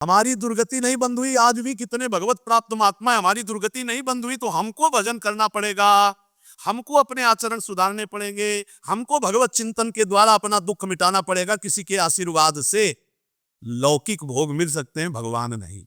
हमारी दुर्गति नहीं बंद हुई, आज भी कितने भगवत प्राप्त महात्मा है, हमारी दुर्गति नहीं बंद हुई, तो हमको भजन करना पड़ेगा, हमको अपने आचरण सुधारने पड़ेंगे, हमको भगवत चिंतन के द्वारा अपना दुख मिटाना पड़ेगा। किसी के आशीर्वाद से लौकिक भोग मिल सकते हैं, भगवान नहीं,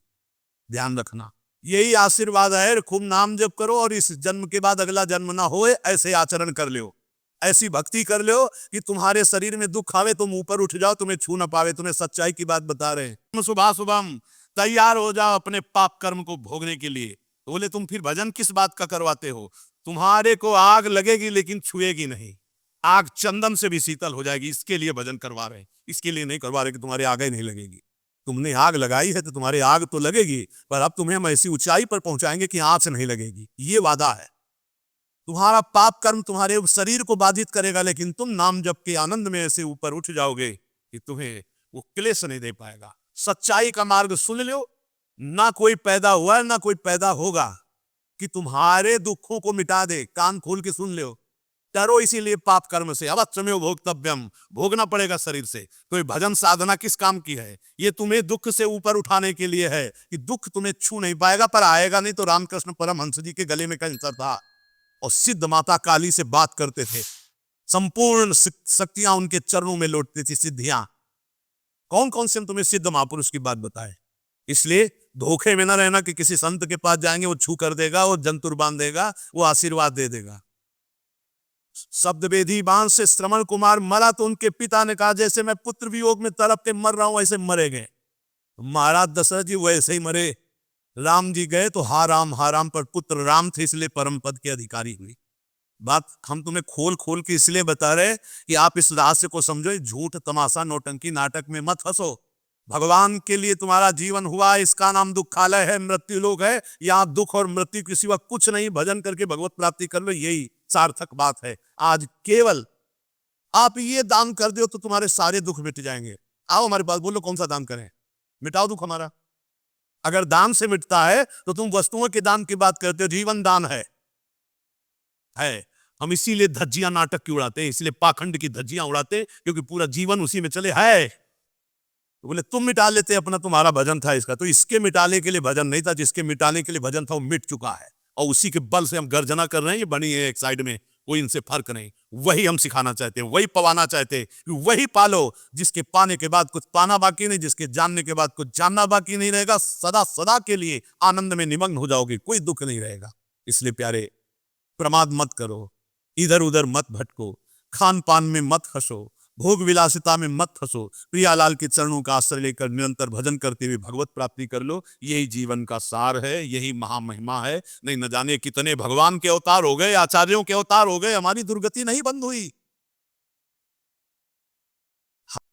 ध्यान रखना। यही आशीर्वाद है, खूब नाम जप करो और इस जन्म के बाद अगला जन्म ना होए, ऐसे आचरण कर लो, ऐसी भक्ति कर लो कि तुम्हारे शरीर में दुख आवे तुम ऊपर उठ जाओ, तुम्हें छू ना पावे। तुम्हें सच्चाई की बात बता रहे हैं। सुबह सुबह तैयार हो जाओ अपने पाप कर्म को भोगने के लिए। तो बोले तुम फिर भजन किस बात का करवाते हो? तुम्हारे को आग लगेगी लेकिन छुएगी नहीं, आग चंदन से भी शीतल हो जाएगी, इसके लिए भजन करवा रहे हैं। इसके लिए नहीं करवा रहे कि तुम्हारी आग ही नहीं लगेगी। तुमने आग लगाई है तो तुम्हारी आग तो लगेगी, पर अब तुम्हें हम ऐसी ऊंचाई पर पहुंचाएंगे कि आंच नहीं लगेगी, ये वादा है। तुम्हारा पाप कर्म तुम्हारे शरीर को बाधित करेगा, लेकिन तुम नाम जप के आनंद में ऐसे ऊपर उठ जाओगे कि तुम्हें वो क्लेश नहीं दे पाएगा। सच्चाई का मार्ग सुन लो, ना कोई पैदा हुआ ना कोई पैदा होगा कि तुम्हारे दुखों को मिटा दे। कान खोल के सुन लो, डरो इसीलिए पाप कर्म से, अवश्यमेव भोक्तव्यम, भोगना पड़ेगा शरीर से। तो ये भजन साधना किस काम की है? ये तुम्हें दुख से ऊपर उठाने के लिए है कि दुख तुम्हें छू नहीं पाएगा, पर आएगा नहीं। तो रामकृष्ण परमहंस जी के गले में कैंसर था और सिद्ध माता काली से बात करते थे, संपूर्ण शक्तियां उनके चरणों में लौटती थी, सिद्धियां। कौन कौन से हम तुम्हें सिद्ध महापुरुष की बात बताए? इसलिए धोखे में ना रहना कि किसी संत के पास जाएंगे वो छू कर देगा, वो जंतुर बांध देगा, वो आशीर्वाद दे देगा। शब्द वेदी बांध से श्रवण कुमार मरा तो उनके पिता ने कहा जैसे मैं पुत्र वियोग में तड़प के मर रहा हूं वैसे मरे गए। महाराज दशरथ जी वैसे ही मरे। राम जी गए तो हा राम, पर पुत्र राम थे इसलिए परम पद के अधिकारी हुई। बात हम तुम्हें खोल खोल के इसलिए बता रहे कि आप इस रहस्य को समझो। झूठ तमाशा नौटंकी नाटक में मत फंसो। भगवान के लिए तुम्हारा जीवन हुआ, इसका नाम दुखालय है, मृत्यु लोक है। यहाँ दुख और मृत्यु के सिवा कुछ नहीं। भजन करके भगवत प्राप्ति कर लो, यही सार्थक बात है। आज केवल आप ये दान कर दो तो तुम्हारे सारे दुख मिट जाएंगे। आओ हमारे पास, बोलो कौन सा दान करें, मिटाओ दुख हमारा। अगर दान से मिटता है तो तुम वस्तुओं के दान की बात करते हो, जीवन दान है। हम इसीलिए धज्जियां नाटक की उड़ाते हैं, इसलिए पाखंड की धज्जियां उड़ाते हैं, क्योंकि पूरा जीवन उसी में चले है। तो बोले तुम मिटा लेते अपना, तुम्हारा भजन था इसका, तो इसके मिटाने के लिए भजन नहीं था, जिसके मिटाने के लिए भजन था वो मिट चुका है। और उसी के बल से हम गर्जना कर रहे हैं, ये बनी है एक साइड में, कोई इनसे फर्क नहीं। वही हम सिखाना चाहते हैं, वही पवाना चाहते हैं, वही पालो जिसके पाने के बाद कुछ पाना बाकी नहीं, जिसके जानने के बाद कुछ जानना बाकी नहीं रहेगा। सदा सदा के लिए आनंद में निमग्न हो जाओगे, कोई दुख नहीं रहेगा। इसलिए प्यारे, प्रमाद मत करो, इधर उधर मत भटको, खान पान में मत फंसो, भोग विलासिता में मत फंसो। प्रियालाल के चरणों का आश्रय लेकर निरंतर भजन करते हुए भगवत प्राप्ति कर लो। यही जीवन का सार है, यही महामहिमा है। नहीं न जाने कितने भगवान के अवतार हो गए, आचार्यों के अवतार हो गए, हमारी दुर्गति नहीं बंद हुई।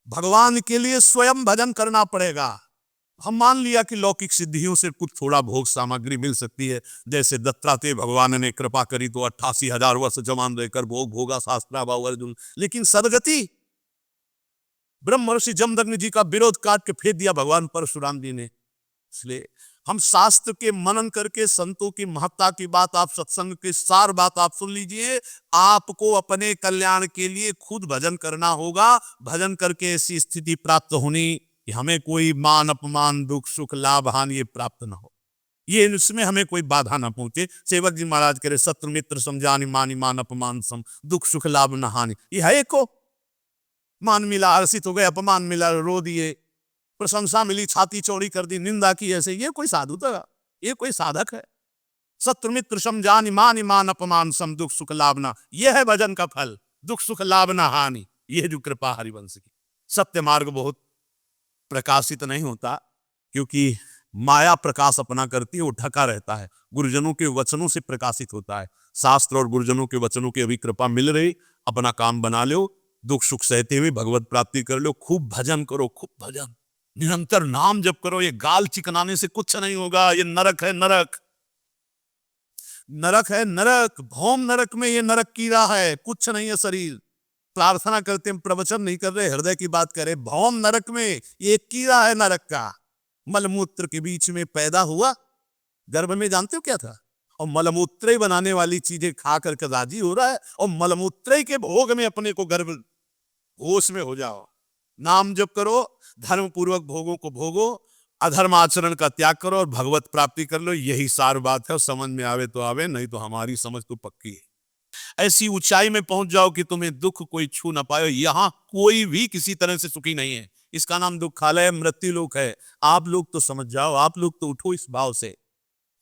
भगवान के लिए स्वयं भजन करना पड़ेगा। हम मान लिया कि लौकिक सिद्धियों से कुछ थोड़ा भोग सामग्री मिल सकती है, जैसे दत्तात्रेय भगवान ने कृपा करी तो 88,000 वर्ष जमान रहकर भोग भोगा शास्त्राभाव अर्जुन। लेकिन सदगति, ब्रह्मर्षि जमदग्नि जी का विरोध काट के फेंक दिया भगवान परशुराम जी ने। इसलिए हम शास्त्र के मनन करके संतों की महत्ता की बात, आप सत्संग की सार बात आप सुन लीजिए। आपको अपने कल्याण के लिए खुद भजन करना होगा। भजन करके ऐसी स्थिति प्राप्त होनी कि हमें कोई मान अपमान दुख सुख लाभ हानि ये प्राप्त ना हो, ये इसमें हमें कोई बाधा ना पहुंचे। सेवक जी महाराज करे शत्रु मित्र समझानी मानी मान अपमान सम, दुख सुख लाभ न हानि। ये है को मान मिला हर्षित हो गए, अपमान मिला रो दिए, प्रशंसा मिली छाती चौड़ी कर दी, निंदा की ऐसे, ये कोई साधु था? ये कोई साधक है? शत्रु मित्र समझानी मानी मान अपमान सम, दुख सुख लाभ ना, ये है भजन का फल। दुख सुख लाभ ना हानि, ये जो कृपा हरिवंश की। सत्य मार्ग बहुत प्रकाशित नहीं होता, क्योंकि माया प्रकाश अपना करती है, वो ढका रहता है। गुरुजनों के वचनों से प्रकाशित होता है। शास्त्र और गुरुजनों के वचनों की अभी कृपा मिल रही, अपना काम बना लो, दुख सुख सहते हुए भगवत प्राप्ति कर लो। खूब भजन करो, खूब भजन, निरंतर नाम जप करो। ये गाल चिकनाने से कुछ नहीं होगा। ये नरक है, नरक, नरक है नरक, भौम नरक में ये नरक कीड़ा है, कुछ नहीं है शरीर। प्रार्थना करते हैं, प्रवचन नहीं कर रहे, हृदय की बात करें। भौम नरक में ये कीड़ा है नरक का। मलमूत्र के बीच में पैदा हुआ, गर्भ में जानते हो क्या था? और मलमूत्र बनाने वाली चीजें खा करके राजी हो रहा है, और मलमूत्र के भोग में अपने को गर्भ होश में हो जाओ। नाम जप करो, धर्म पूर्वक भोगों को भोगो, अधर्म आचरण का त्याग करो और भगवत प्राप्ति कर लो, यही सार बात है। और समझ में आवे तो आवे, नहीं तो हमारी समझ तो पक्की है। ऐसी ऊंचाई में पहुंच जाओ कि तुम्हें दुख कोई छू ना पाए। यहां कोई भी किसी तरह से सुखी नहीं है। इसका नाम दुखालय मृत्यु लोक है। आप लोग तो समझ जाओ, आप लोग तो उठो इस भाव से।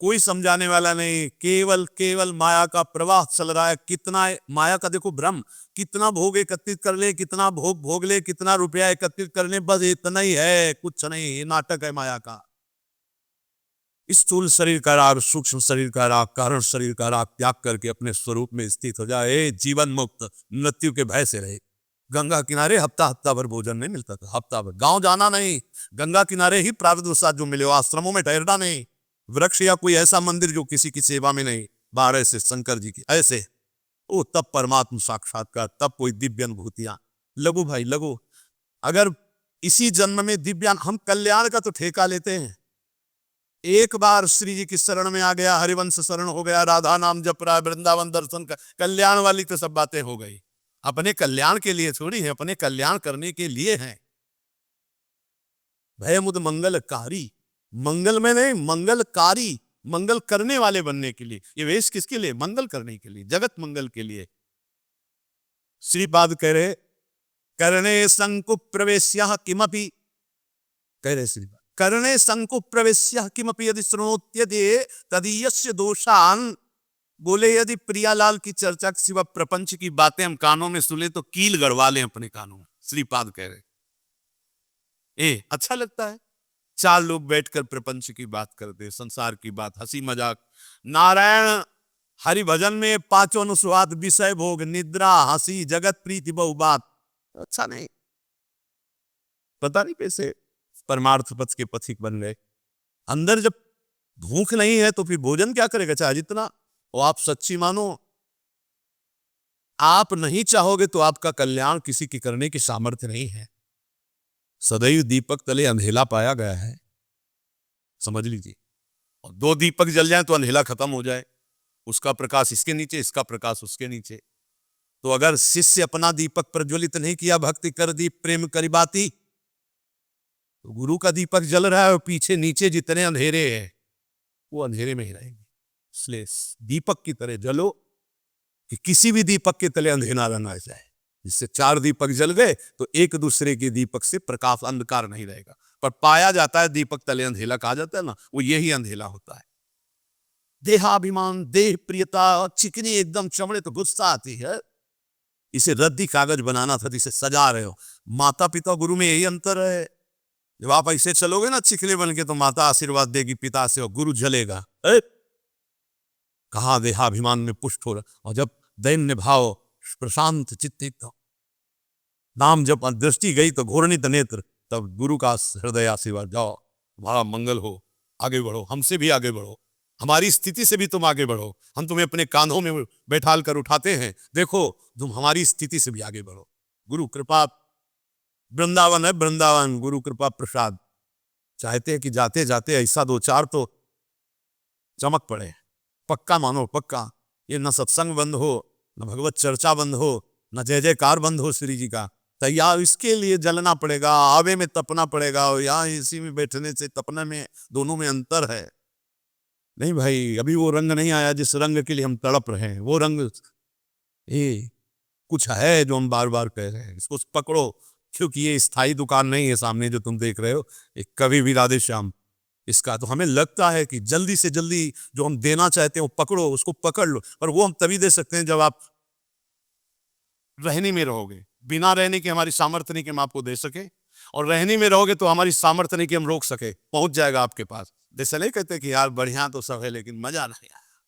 कोई समझाने वाला नहीं, केवल केवल माया का प्रवाह चल रहा है। कितना माया का देखो भ्रम, कितना भोग एकत्रित कर ले, कितना भोग भोग ले, कितना रुपया एकत्रित कर ले, बस इतना ही है, कुछ नहीं। ये नाटक है माया का। स्थूल शरीर का राग, सूक्ष्म शरीर का राग, कारण शरीर का राग त्याग करके अपने स्वरूप में स्थित हो जाए, जीवन मुक्त, मृत्यु के भय से रहे। गंगा किनारे हफ्ता हफ्ता भर भोजन नहीं मिलता था, हफ्ता भर। गांव जाना नहीं, गंगा किनारे ही प्रारब्ध साथ जो मिले, आश्रमों में ठहरना नहीं, वृक्ष या कोई ऐसा मंदिर जो किसी की सेवा में नहीं, बाहर से शंकर जी की ऐसे, ओ तब परमात्मा साक्षात्कार, तब कोई दिव्य अनुभूतियां। लगो भाई लगो, अगर इसी जन्म में दिव्य, हम कल्याण का तो ठेका लेते हैं। एक बार श्री जी की शरण में आ गया, हरिवंश शरण हो गया, राधा नाम जप रहा है, वृंदावन दर्शन का, कल्याण वाली तो सब बातें हो गई। अपने कल्याण के लिए थोड़ी है, अपने कल्याण करने के लिए है। भय मुद मंगलकारी, मंगल में नहीं, मंगलकारी, मंगल करने वाले बनने के लिए। ये वेश किसके लिए? मंगल करने के लिए, जगत मंगल के लिए। श्रीपाद कह रहे, करणे संकु प्रवेश्य किमपि, कह रहे श्रीपाद, करणे संकु प्रवेश्य किमपि यदि श्रृणोत्यदे तदीयस्य दोषान। बोले यदि प्रियालाल की चर्चा सिवा प्रपंच की बातें हम कानों में सुने तो कील गड़वा लें अपने कानों में। श्रीपाद कह रहे, ए अच्छा लगता है चार लोग बैठकर प्रपंच की बात करते, संसार की बात, हंसी मजाक। नारायण हरि भजन में पांचों अनुस्वाद, विषय भोग, निद्रा, हंसी, जगत प्रीति, बहु बात, अच्छा नहीं। पता नहीं कैसे परमार्थ पथ के पथिक बन गए। अंदर जब भूख नहीं है तो फिर भोजन क्या करेगा, चाहे जितना। और आप सच्ची मानो, आप नहीं चाहोगे तो आपका कल्याण किसी की करने की सामर्थ्य नहीं है। सदैव दीपक तले अंधेला पाया गया है, समझ लीजिए। और दो दीपक जल जाए तो अंधेला खत्म हो जाए, उसका प्रकाश इसके नीचे, इसका प्रकाश उसके नीचे। तो अगर शिष्य अपना दीपक प्रज्वलित नहीं किया, भक्ति कर दी, प्रेम करी बाती, तो गुरु का दीपक जल रहा है और पीछे नीचे जितने अंधेरे हैं वो अंधेरे में ही रहेंगे। इसलिए दीपक की तरह जलो कि किसी भी दीपक के तले अंधेरा न रह जाए। जिससे चार दीपक जल गए तो एक दूसरे के दीपक से प्रकाश, अंधकार नहीं रहेगा। पर पाया जाता है दीपक तले अंधेला कहा जाता है ना, वो यही अंधेला होता है। देहाभिमान, देह प्रियता, चिकनी एकदम चमड़े तो गुस्सा आती है। इसे रद्दी कागज बनाना था जिसे सजा रहे हो। माता पिता गुरु में यही अंतर है। जब आप ऐसे चलोगे ना चिकने बन के, तो माता आशीर्वाद देगी पिता से और गुरु जलेगा। कहा देहाभिमान में पुष्ट हो रहा। और जब दैन्य भाव, प्रशांत चित्त, नाम जब दृष्टि गई तो घोरनित नेत्र, तब गुरु का हृदय आशीर्वाद, जाओ तुम्हारा मंगल हो, आगे बढ़ो, हमसे भी आगे बढ़ो, हमारी स्थिति से भी तुम आगे बढ़ो, हम तुम्हें अपने कांधों में बैठाल कर उठाते हैं, देखो तुम हमारी स्थिति से भी आगे बढ़ो। गुरु कृपा, वृंदावन है वृंदावन, गुरु कृपा प्रसाद। चाहते हैं कि जाते जाते ऐसा दो चार तो चमक पड़े, पक्का मानो पक्का। ये न सत्संग बंद हो, न भगवत चर्चा बंद हो, न जय जयकार बंद हो श्री जी का। तैयार इसके लिए जलना पड़ेगा, आवे में तपना पड़ेगा। और यहाँ इसी में बैठने से तपने में, दोनों में अंतर है। नहीं भाई, अभी वो रंग नहीं आया जिस रंग के लिए हम तड़प रहे हैं। वो रंग ये कुछ है जो हम बार बार कह रहे हैं, इसको पकड़ो। क्योंकि ये स्थायी दुकान नहीं है सामने जो तुम देख रहे हो, एक कवि भी राधे श्याम इसका। तो हमें लगता है कि जल्दी से जल्दी जो हम देना चाहते हैं वो पकड़ो, उसको पकड़ लो। पर वो हम तभी दे सकते हैं जब आप रहने में रहोगे। बिना रहने के हमारी सामर्थ्य नहीं कि हम आपको दे सके, और रहने में रहोगे तो हमारी सामर्थ्य नहीं कि हम रोक सके। पहुंच जाएगा आपके पास। जैसे नहीं कहते कि यार बढ़िया तो सब है लेकिन मजा नहीं आया,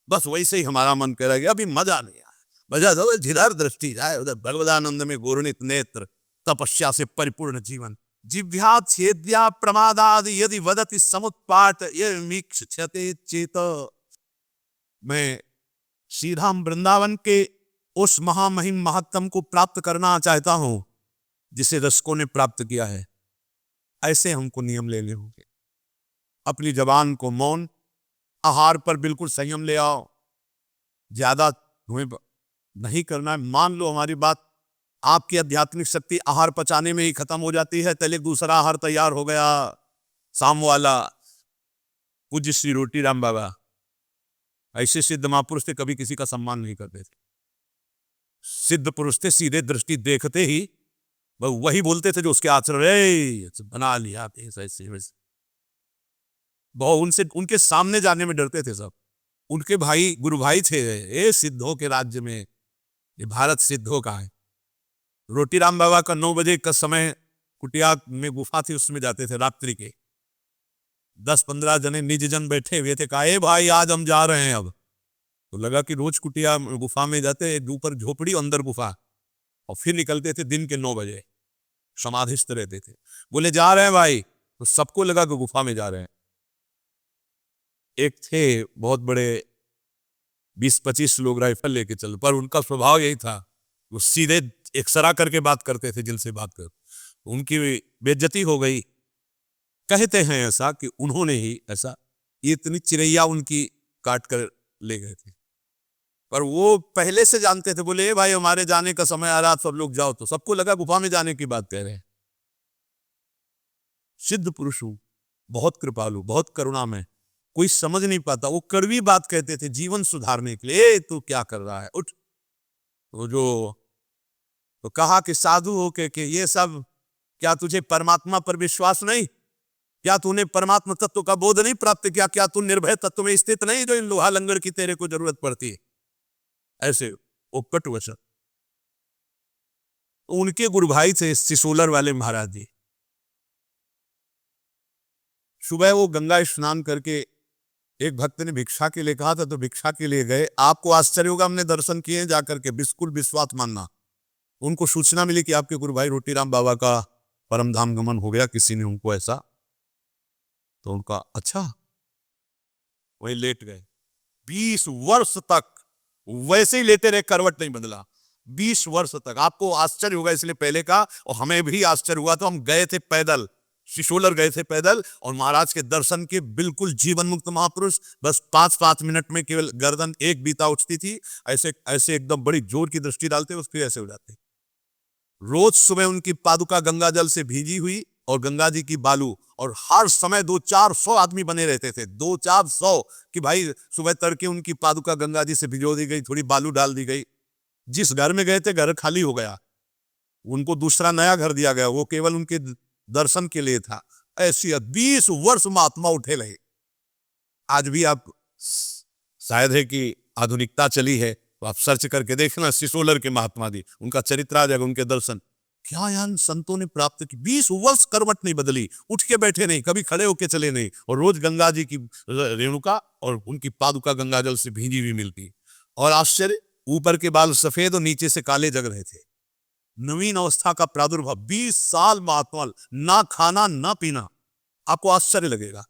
बस वैसे ही हमारा मन कह रहा है अभी मजा नहीं आया। मजा तो जिधर दृष्टि जाए उधर भगवदानंद में घूर्णित नेत्र, तपस्या से परिपूर्ण जीवन। जिव्या छेद्या प्रमादाद यदि वदति समुत्पाट ये चेत। मैं श्री राम वृंदावन के उस महामहिम महत्तम को प्राप्त करना चाहता हूं जिसे रसकों ने प्राप्त किया है। ऐसे हमको नियम लेने होंगे। अपनी जबान को मौन, आहार पर बिल्कुल संयम ले आओ। ज्यादा तुम्हें नहीं करना है। मान लो हमारी बात, आपकी आध्यात्मिक शक्ति आहार पचाने में ही खत्म हो जाती है, तले दूसरा आहार तैयार हो गया, साम वाला पूज्य श्री रोटी राम बाबा ऐसे सिद्ध महापुरुष थे, कभी किसी का सम्मान नहीं करते थे। सिद्ध पुरुष थे, सीधे दृष्टि देखते ही वही बोलते थे जो उसके आचरण बना लिया ऐसे वैसे। बहुत उनसे उनके सामने जाने में डरते थे सब। उनके भाई गुरु भाई थे, ये सिद्धों के राज्य में, ये भारत सिद्धों का है। रोटी राम बाबा का 9 बजे का समय, कुटिया में गुफा थी, उसमें जाते थे रात्रि के। 10-15 जने निज जन बैठे हुए थे, कहा ए भाई आज हम जा रहे हैं। अब तो लगा कि रोज कुटिया गुफा में जाते, ऊपर झोपड़ी अंदर गुफा, और फिर निकलते थे दिन के 9 बजे, समाधिस्थ रहते थे। बोले जा रहे हैं भाई, तो सबको लगा कि गुफा में जा रहे हैं। एक थे बहुत बड़े, 20-25 लोग राइफल लेके चल, पर उनका स्वभाव यही था, वो सीधे एक्सरा करके बात करते थे जिनसे बात कर। उनकी बेइज्जती हो गई। कहते हैं ऐसा कि उन्होंने ही ऐसा, इतनी चिड़ैया उनकी काट कर ले गए थे, पर वो पहले से जानते थे। बोले भाई हमारे जाने का समय आ रहा, सब लोग जाओ, तो सबको लगा गुफा में जाने की बात कह रहे हैं। सिद्ध पुरुष हूं, बहुत कृपालु, बहुत करुणामय, कोई समझ नहीं पाता। वो कड़वी बात कहते थे जीवन सुधारने के लिए, तू क्या कर रहा है, उठ। तो जो तो कहा कि साधु हो के ये सब, क्या तुझे परमात्मा पर विश्वास नहीं? क्या तूने परमात्मा तत्व का बोध नहीं प्राप्त किया? क्या तू निर्भय तत्व में स्थित नहीं जो इन लोहा लंगर की तेरे को जरूरत पड़ती है? ऐसे उपकट वचन। उनके गुरु भाई थे सिसोलर वाले महाराज जी। सुबह वो गंगा स्नान करके, एक भक्त ने भिक्षा के लिए कहा था, तो भिक्षा के लिए गए। आपको आश्चर्य होगा, हमने दर्शन किए जाकर के, बिल्कुल विश्वास मानना। उनको सूचना मिली कि आपके गुरु भाई रोटीराम बाबा का परम धाम गमन हो गया, किसी ने उनको ऐसा, तो उनका अच्छा, वही लेट गए। 20 वर्ष तक वैसे ही लेटे रहे, करवट नहीं बदला 20 वर्ष तक। आपको आश्चर्य होगा इसलिए पहले का, और हमें भी आश्चर्य हुआ। तो हम गए थे पैदल, सिसोलर गए थे पैदल, और महाराज के दर्शन के, बिल्कुल जीवन मुक्त महापुरुष। बस 5-5 मिनट में केवल गर्दन एक बीता उठती थी, ऐसे ऐसे एकदम बड़ी जोर की दृष्टि डालते, बस फिर ऐसे हो जाते। रोज सुबह उनकी पादुका गंगा जल से भीजी हुई, और गंगा जी की बालू, और हर समय 200-400 आदमी बने रहते थे, 200-400, कि भाई सुबह तड़के उनकी पादुका गंगा जी से भिजो दी गई, थोड़ी बालू डाल दी गई। जिस घर में गए थे घर खाली हो गया, उनको दूसरा नया घर दिया गया, वो केवल उनके दर्शन के लिए था। ऐसी 20 वर्ष महात्मा उठे रहे। आज भी आप, शायद है कि आधुनिकता चली है, तो आप सर्च करके देखना सिसोलर के महात्मा जी, उनका चरित्र आ जाएगा, उनके दर्शन। क्या यार संतों ने प्राप्त की, 20 वर्ष करवट नहीं बदली, उठ के बैठे नहीं, कभी खड़े होके चले नहीं, और रोज गंगा जी की रेणुका और उनकी पादुका गंगा जल से भींजी हुई मिलती। और आश्चर्य, ऊपर के बाल सफेद और नीचे से काले जग रहे थे। नवीन अवस्था का प्रादुर्भाव, 20 साल महात्मा, ना खाना ना पीना। आपको आश्चर्य लगेगा।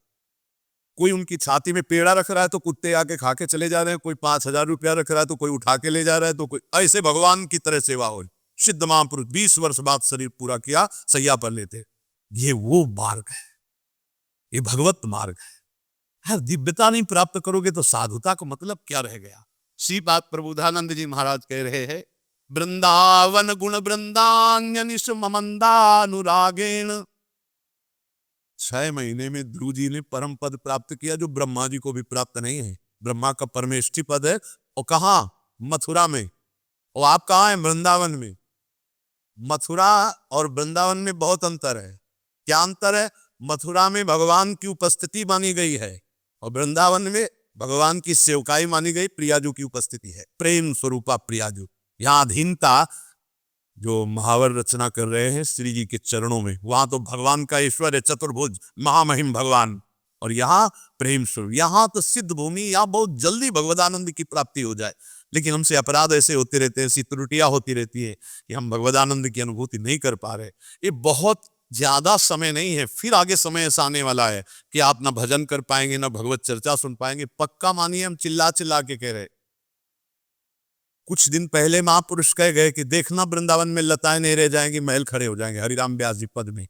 कोई उनकी छाती में पेड़ा रख रहा है तो कुत्ते आके खा के चले जा रहे हैं, कोई 5,000 रुपया रख रहा है तो कोई उठा के ले जा रहा है, तो कोई ऐसे भगवान की तरह सेवा हो। सिद्ध महापुरुष 20 वर्ष बाद शरीर पूरा किया, सैया पर लेते। ये वो मार्ग है, ये भगवत मार्ग है। दिव्यता नहीं प्राप्त करोगे तो साधुता का मतलब क्या रह गया? सी बात प्रबोधानंद जी महाराज कह रहे हैं, वृंदावन गुण वृंदान्यनिश ममंदानुरागेण। 6 महीने में ध्रुव जी ने परम पद प्राप्त किया, जो ब्रह्मा जी को भी प्राप्त नहीं है। ब्रह्मा का परमेष्ठी पद है, और कहा? मथुरा में। और आप कहाँ हैं? वृंदावन में। मथुरा और वृंदावन में बहुत अंतर है। क्या अंतर है? मथुरा में भगवान की उपस्थिति मानी गई है, और वृंदावन में भगवान की सेवकाई मानी गई, प्रियाजू की उपस्थिति है, प्रेम स्वरूपा प्रियाजू। यहाँ अधीनता, जो महावर रचना कर रहे हैं श्री जी के चरणों में, वहां तो भगवान का ईश्वर है, चतुर्भुज महामहिम भगवान, और यहाँ प्रेम स्वरूप। यहाँ तो सिद्ध भूमि, यहाँ बहुत जल्दी भगवदानंद की प्राप्ति हो जाए, लेकिन हमसे अपराध ऐसे होते रहते हैं, ऐसी त्रुटियां होती रहती है कि हम भगवदानंद की अनुभूति नहीं कर पा रहे। ये बहुत ज्यादा समय नहीं है, फिर आगे समय ऐसा आने वाला है कि आप ना भजन कर पाएंगे, ना भगवत चर्चा सुन पाएंगे। पक्का मानिए, हम चिल्ला चिल्ला के कह रहे। कुछ दिन पहले महापुरुष कह गए कि देखना वृंदावन में लताएं नहीं रह जाएंगी, महल खड़े हो जाएंगे। हरिराम व्यास जी पद में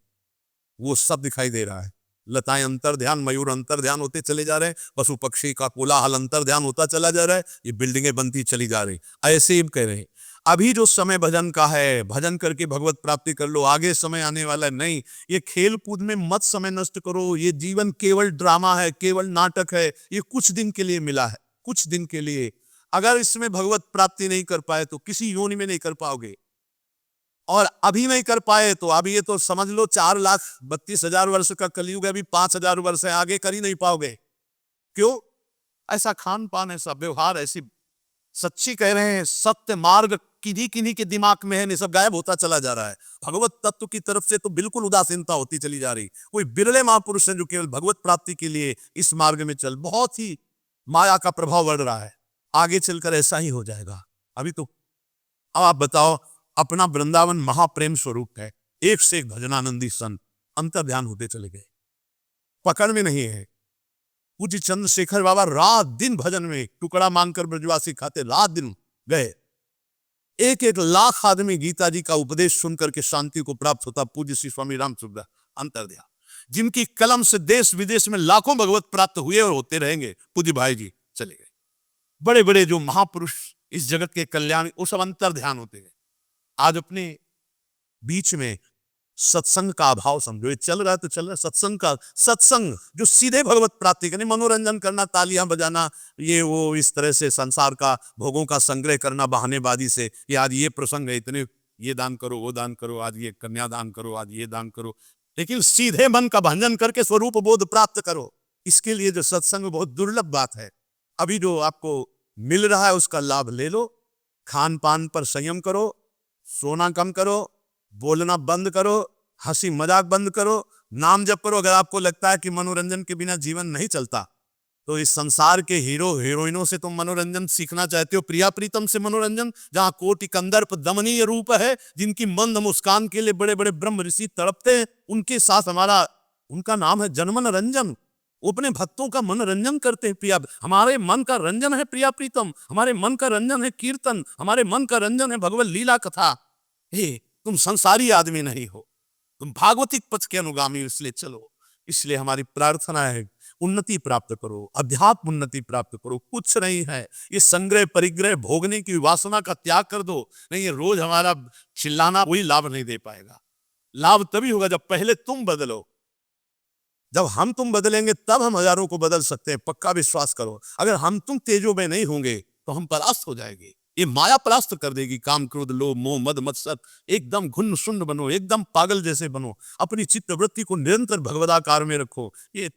वो सब दिखाई दे रहा है। लताएं अंतर ध्यान, मयूर अंतर ध्यान होते चले जा रहे हैं, पशु पक्षी का कोलाहल अंतर ध्यान होता चला जा रहा है, ये बिल्डिंगें बनती चली जा रही। ऐसे ही कह रहे हैं अभी जो समय भजन का है, भजन करके भगवत प्राप्ति कर लो, आगे समय आने वाला है, नहीं। ये खेल कूद में मत समय नष्ट करो। ये जीवन केवल ड्रामा है, केवल नाटक है। ये कुछ दिन के लिए मिला है, कुछ दिन के लिए। अगर इसमें भगवत प्राप्ति नहीं कर पाए तो किसी योनि में नहीं कर पाओगे, और अभी नहीं कर पाए तो अभी ये तो समझ लो 4,32,000 वर्ष का कलयुग है, अभी 5,000 वर्ष है, आगे कर ही नहीं पाओगे। क्यों? ऐसा खान पान, ऐसा व्यवहार, ऐसी सच्ची कह रहे हैं, सत्य मार्ग किन्हीं किन्हीं के दिमाग में है, नहीं सब गायब होता चला जा रहा है। भगवत तत्व की तरफ से तो बिल्कुल उदासीनता होती चली जा रही। कोई बिरले महापुरुष हैं जो केवल भगवत प्राप्ति के लिए इस मार्ग में चल, बहुत ही माया का प्रभाव बढ़ रहा है। आगे चलकर ऐसा ही हो जाएगा। अभी तो अब आप बताओ, अपना वृंदावन महाप्रेम स्वरूप है, एक से एक भजनानंदी संत अंतर ध्यान होते चले गए, पकड़ में नहीं है। पूज्य चंद्रशेखर बाबा रात दिन भजन में टुकड़ा मांगकर ब्रजवासी खाते, रात दिन गए। एक एक लाख आदमी गीता जी का उपदेश सुनकर के शांति को प्राप्त होता। पूज्य श्री स्वामी राम सुखदास अंतर दिया, जिनकी कलम से देश विदेश में लाखों भगवत प्राप्त हुए और होते रहेंगे। पूज्य भाई जी चले गए। बड़े बड़े जो महापुरुष इस जगत के कल्याण, वो सब अंतर ध्यान होते गए। आज अपने बीच में सत्संग का अभाव समझो। ये चल रहा है तो चल रहा है सत्संग का, सत्संग जो सीधे भगवत प्राप्ति करने, मनोरंजन करना, तालियां बजाना, ये वो इस तरह से संसार का भोगों का संग्रह करना बहानेबाजी से, ये आज ये प्रसंग है, इतने ये दान करो, वो दान करो, आज ये कन्या दान करो, आज ये दान करो, लेकिन सीधे मन का भंजन करके स्वरूप बोध प्राप्त करो। इसके लिए जो सत्संग बहुत दुर्लभ बात है। अभी जो आपको मिल रहा है उसका लाभ ले लो। खान पान पर संयम करो, सोना कम करो, बोलना बंद करो, हंसी मजाक बंद करो, नाम जप करो। अगर आपको लगता है कि मनोरंजन के बिना जीवन नहीं चलता, तो इस संसार के हीरो हीरोइनों से तुम मनोरंजन सीखना चाहते हो, प्रिया प्रीतम से मनोरंजन, जहां कोटि कंदर्प दमनीय रूप है, जिनकी मंद मुस्कान के लिए बड़े बड़े ब्रह्म ऋषि तड़पते हैं, उनके साथ हमारा, उनका नाम है जनमन रंजन। वो अपने भक्तों का मनोरंजन करते हैं। प्रिया, हमारे मन का रंजन है प्रिया प्रीतम, हमारे मन का रंजन है कीर्तन, हमारे मन का रंजन है भगवत लीला कथा। हे, तुम संसारी आदमी नहीं हो, तुम भागवतिक पथ के अनुगामी, इसलिए चलो। इसलिए हमारी प्रार्थना है, उन्नति प्राप्त करो, अध्यात्म उन्नति प्राप्त करो। कुछ नहीं है, ये संग्रह परिग्रह भोगने की वासना का त्याग कर दो। नहीं, ये रोज हमारा चिल्लाना कोई लाभ नहीं दे पाएगा। लाभ तभी होगा जब पहले तुम बदलो। जब हम तुम बदलेंगे तब हम हजारों को बदल सकते हैं, पक्का विश्वास करो। अगर हम तुम तेजो में नहीं होंगे तो हम परास्त हो जाएंगे। ये माया परास्त कर देगी। काम क्रोध लोभ मोह मद मत्सर, एकदम घुन्न शून्य बनो, एकदम पागल जैसे बनो। अपनी चित्त वृत्ति को निरंतर भगवदाकार में रखो। ये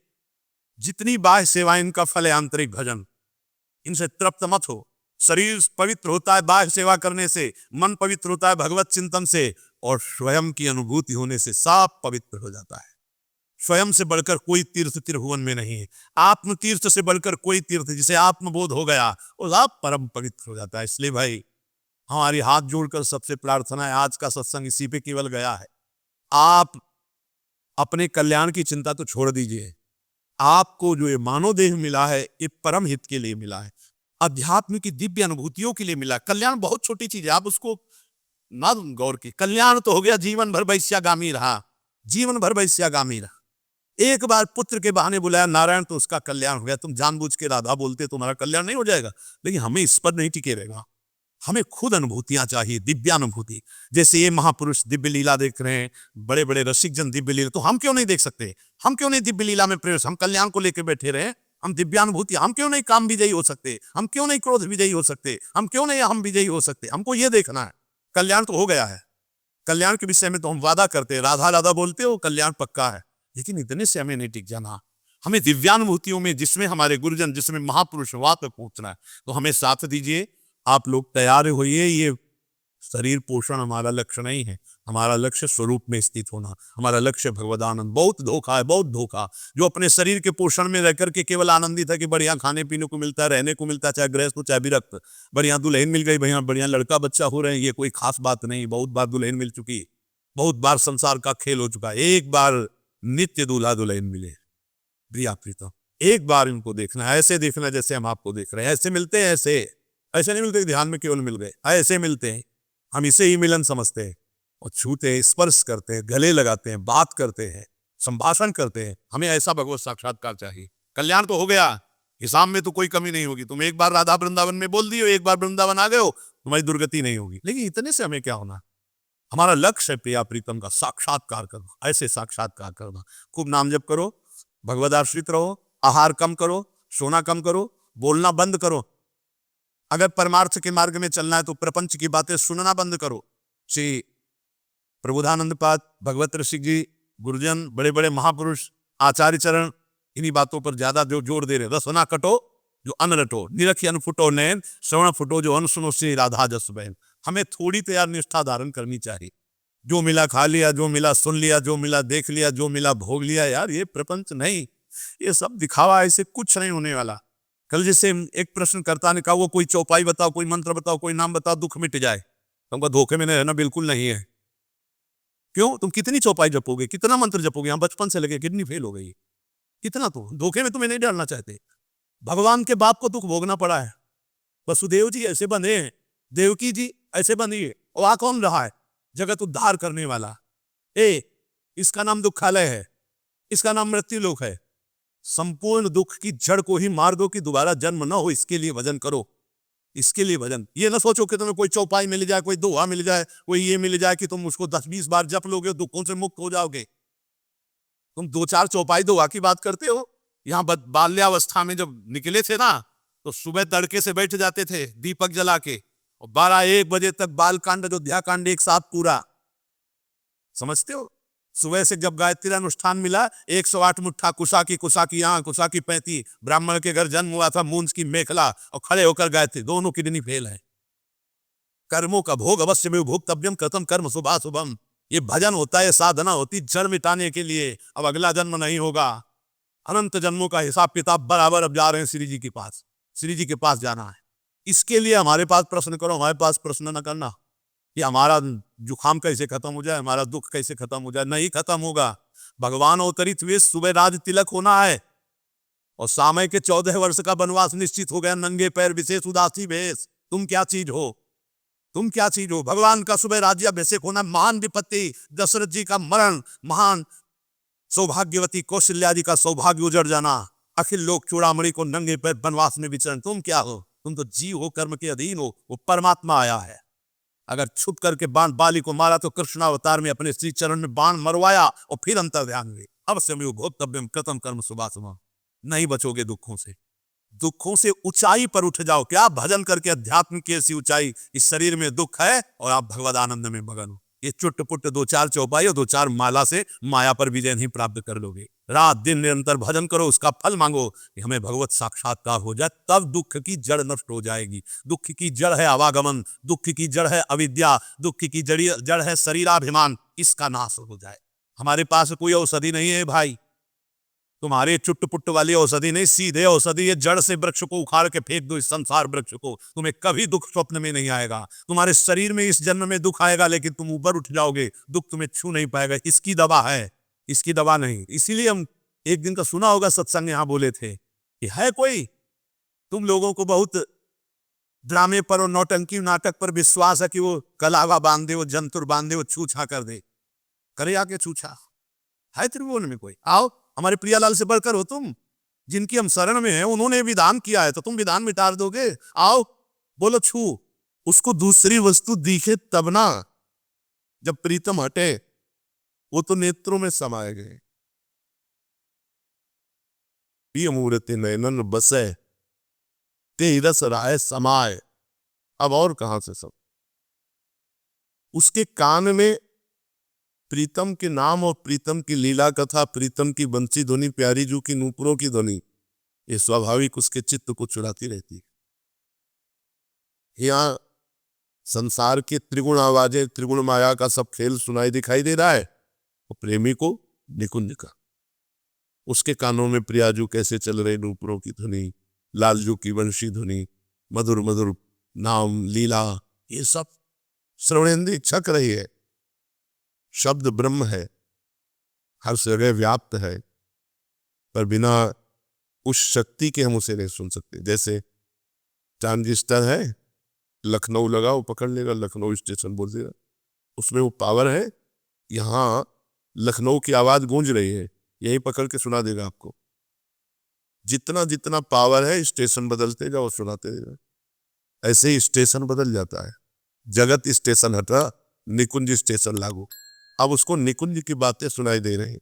जितनी बाह्य सेवाएं, इनका फल है आंतरिक भजन। इनसे तृप्त मत हो। शरीर पवित्र होता है बाह्य सेवा करने से, मन पवित्र होता है भगवत चिंतन से, और स्वयं की अनुभूति होने से सब पवित्र हो जाता है। स्वयं से बढ़कर कोई तीर्थ त्रिभुवन में नहीं है। आत्म तीर्थ से बढ़कर कोई तीर्थ, जिसे आत्मबोध हो गया वो आप परम पवित्र हो जाता है। इसलिए भाई हमारी हाथ जोड़कर सबसे प्रार्थना है, आज का सत्संग इसी पे केवल गया है। आप अपने कल्याण की चिंता तो छोड़ दीजिए। आपको जो ये मानव देह मिला है, ये परम हित के लिए मिला है, अध्यात्म की दिव्य अनुभूतियों के लिए मिला है। कल्याण बहुत छोटी चीज है, आप उसको ना गौर की। कल्याण तो हो गया जीवन भर वैश्यागामी रहा, जीवन भर वैश्यागामी रहा। एक बार पुत्र के बहाने बुलाया नारायण तो उसका कल्याण हो गया। तुम जानबूझ के राधा बोलते तुम्हारा कल्याण नहीं हो जाएगा, लेकिन हमें इस पर नहीं टिके रहेगा। हमें खुद अनुभूतियां चाहिए, दिव्यानुभूति। जैसे ये महापुरुष दिव्य लीला देख रहे हैं, बड़े बड़े रसिक जन दिव्य लीला, तो हम क्यों नहीं देख सकते? हम क्यों नहीं दिव्य लीला में प्रवेश? हम कल्याण को लेकर बैठे रहे, हम दिव्यानुभूति, हम क्यों नहीं काम विजयी हो सकते? हम क्यों नहीं क्रोध विजयी हो सकते? हम क्यों नहीं हम विजयी हो सकते? हमको ये देखना है। कल्याण तो हो गया है, कल्याण के विषय में तो हम वादा करते हैं, राधा राधा बोलते हो, कल्याण पक्का है। लेकिन इतने से हमें नहीं टिक जाना। हमें दिव्यानुभूतियों में, जिसमें हमारे गुरुजन, जिसमें महापुरुष, वहां तक पहुंचना है। तो हमें साथ दीजिए, आप लोग तैयार होइए। ये शरीर पोषण हमारा लक्ष्य नहीं है, हमारा लक्ष्य स्वरूप में स्थित होना, हमारा लक्ष्य भगवदानंद। बहुत धोखा है, बहुत धोखा। जो अपने शरीर के पोषण में रहकर के केवल आनंदित है कि बढ़िया खाने पीने को मिलता है, रहने को मिलता है, चाहे गृहस्थ हो चाहे विरक्त, बढ़िया दुल्हन मिल गई, बढ़िया बढ़िया लड़का बच्चा हो रहे हैं, ये कोई खास बात नहीं। बहुत बार दुल्हन मिल चुकी, बहुत बार संसार का खेल हो चुका है। एक बार नित्य दूल्हा दुल्हन मिले प्रिया प्रीतम, एक बार इनको देखना है, ऐसे देखना जैसे हम आपको देख रहे हैं। ऐसे मिलते हैं, ऐसे नहीं मिलते ध्यान में केवल मिल गए, ऐसे मिलते हैं। हम इसे ही मिलन समझते हैं, और छूते हैं, स्पर्श करते हैं, गले लगाते हैं, बात करते हैं, संभाषण करते हैं। हमें ऐसा भगवत साक्षात्कार चाहिए। कल्याण तो हो गया, हिसाब में तो कोई कमी नहीं होगी। तुम एक बार राधा वृंदावन में बोल दियो, एक बार वृंदावन आ गए हो, तुम्हारी दुर्गति नहीं होगी। लेकिन इतने से हमें क्या होना, हमारा लक्ष्य है प्रिया प्रीतम का साक्षात्कार करना, ऐसे साक्षात्कार करना। खूब नाम जप करो, भगवद आश्रित रहो, आहार कम करो, सोना कम करो, बोलना बंद करो। अगर परमार्थ के मार्ग में चलना है तो प्रपंच की बातें सुनना बंद करो। श्री प्रबोधानंद पाद, भगवत ऋषि जी, गुरुजन, बड़े बड़े महापुरुष, आचार्य चरण इन्हीं बातों पर ज्यादा जो जोर दे रहे। रसना कटो जो अन्न रटो, निरखी अन्न फुटो नैन, श्रवण फुटो जो अन्न सुनो श्री राधा जस बहन। हमें थोड़ी तो यार निष्ठा धारण करनी चाहिए। जो मिला खा लिया, जो मिला सुन लिया, जो मिला देख लिया, जो मिला भोग लिया, यार ये प्रपंच नहीं, ये सब दिखावा, ऐसे कुछ नहीं होने वाला। कल जैसे एक प्रश्नकर्ता ने कहा वो कोई चौपाई बताओ, कोई मंत्र बताओ, कोई नाम बताओ, दुख मिट जाए। तुमको धोखे में रहना बिल्कुल नहीं है। क्यों? तुम कितनी चौपाई जपोगे, कितना मंत्र जपोगे? यहाँ बचपन से लगे किडनी फेल हो गई, कितना? तो धोखे में तुम्हें नहीं डालना चाहते। भगवान के बाप को दुख भोगना पड़ा है। वसुदेव जी ऐसे बंधे हैं, देवकी जी ऐसे बंधी है, और आ कौन रहा है? जगत उद्धार करने वाला। इसका नाम दुखालय है, इसका नाम मृत्यु लोक है। संपूर्ण दुख की जड़ को ही मार दो कि दोबारा जन्म न हो, इसके लिए भजन करो, इसके लिए भजन। ये ना सोचो कि तुम्हें कोई चौपाई मिल जाए, कोई दोहा मिल जाए, कोई ये मिल जाए कि तुम उसको 10-20 बार जप लोगे, दुखों से मुक्त हो जाओगे। तुम 2-4 चौपाई दोहा की बात करते हो। यहाँ बाल्यावस्था में जब निकले थे ना, तो सुबह तड़के से बैठ जाते थे दीपक जला के, और 12-1 बजे तक बालकांड अयोध्या कांड एक साथ पूरा। समझते हो? सुबह से जब गायत्री अनुष्ठान मिला, 108 मुट्ठा कुशा की यहाँ, कुशा की 35, ब्राह्मण के घर जन्म हुआ था, मूंज की मेखला, और खड़े होकर गायत्री। दोनों किडनी फेल है। कर्मों का भोग अवश्य में भोक्तव्यम कृतम कर्म शुभा शुभम। ये भजन होता है, साधना होती जड़ मिटाने के लिए। अब अगला जन्म नहीं होगा, अनंत जन्मों का हिसाब किताब बराबर अब जा रहे हैं श्री जी के पास, श्री जी के पास जाना है। इसके लिए हमारे पास प्रश्न करो, हमारे पास प्रश्न न करना कि हमारा जुखाम कैसे खत्म हो जाए, हमारा दुख कैसे खत्म हो जाए। नहीं खत्म होगा। भगवान अवतरित हुए, सुबह राज तिलक होना है, और सामय के 14 वर्ष का वनवास निश्चित हो गया, नंगे पैर विशेष उदासी भेष। तुम क्या चीज हो? तुम क्या चीज हो? भगवान का सुबह राज्याभिषेक होना, महान विपत्ति, दशरथ जी का मरण, महान सौभाग्यवती कौशल्या जी का सौभाग्य उजड़ जाना, अखिल लोक चूड़ामणि को नंगे पैर वनवास में विचरण। तुम क्या हो? तुम तो जीव हो, कर्म के अधीन हो। वो परमात्मा आया है। अगर छुप करके बाण बाली को मारा तो कृष्णावतार में अपने श्री चरण में बाण मरवाया, और फिर अंतर ध्यान हुए। अब से भोक्तव्यम कृतम कर्म शुभाशुभम। नहीं बचोगे दुखों से। दुखों से ऊंचाई पर उठ जाओ। क्या भजन करके अध्यात्म की ऐसी ऊंचाई? इस शरीर में दुख है और आप भगवद आनंद में मगन हो। ये चुट पुट 2-4 चौपाई और 2-4 माला से माया पर विजय नहीं प्राप्त कर लोगे। रात दिन निरंतर भजन करो, उसका फल मांगो कि हमें भगवत साक्षात्कार हो जाए, तब दुख की जड़ नष्ट हो जाएगी। दुख की जड़ है आवागमन, दुख की जड़ है अविद्या, दुख की जड़ है शरीराभिमान। इसका नाश हो जाए। हमारे पास कोई औषधि नहीं है भाई, तुम्हारे चुट पुट वाली औषधि नहीं, सीधे औषधि है। जड़ से वृक्ष को उखाड़ के फेंक दो, इस संसार वृक्ष को, तुम्हें कभी दुख स्वप्न में नहीं आएगा। तुम्हारे शरीर में इस जन्म में दुख आएगा, लेकिन तुम ऊपर उठ जाओगे, दुख तुम्हें छू नहीं पाएगा। इसकी दवा है, इसकी दवा नहीं। इसीलिए हम एक दिन का सुना होगा सत्संग, यहां बोले थे कि है कोई तुम लोगों को बहुत ड्रामे पर और नौटंकी नाटक पर विश्वास है कि वो कलावा बांध दे, वो जंतुर बांध दे, वो छूछा कर दे। करे आके छूछा है त्रिभुवन में कोई? आओ, हमारे प्रियालाल से बढ़कर हो तुम, जिनकी हम शरण में हैं, उन्होंने विधान किया है, तो तुम विधान मिटा दोगे? आओ, बोलो छू। उसको दूसरी वस्तु दिखे तब ना, जब प्रीतम हटे, वो तो नेत्रों में समाये गए। प्रिय मूर्ति नयनन बसे, ते रस राय समाये। अब और कहां से सब? उसके कान में प्रीतम के नाम और प्रीतम की लीला कथा, प्रीतम की बंसी ध्वनि, प्यारी जू की नूपुरों की ध्वनि, ये स्वाभाविक उसके चित्त को चुराती रहती है। यहाँ संसार के त्रिगुण आवाजें, त्रिगुण माया का सब खेल सुनाई दिखाई दे रहा है, और प्रेमी को निकुंज का। उसके कानों में प्रियाजू कैसे चल रहे नूपुरों की ध्वनि, लालजू की वंशी ध्वनि, मधुर मधुर नाम लीला, ये सब श्रवणेंद्रिय छक रही है। शब्द ब्रह्म है, हर जगह व्याप्त है, पर बिना उस शक्ति के हम उसे नहीं सुन सकते। जैसे ट्रांजिस्टर है, लखनऊ लगा, वो पकड़ लेगा, लखनऊ स्टेशन बोल देगा, उसमें वो पावर है। यहाँ लखनऊ की आवाज गूंज रही है, यही पकड़ के सुना देगा आपको। जितना जितना पावर है, स्टेशन बदलते जाओ, सुनाते जाओ। ऐसे ही स्टेशन बदल जाता है। जगत स्टेशन हटा, निकुंज स्टेशन लागू। अब उसको निकुंज की बातें सुनाई दे रही,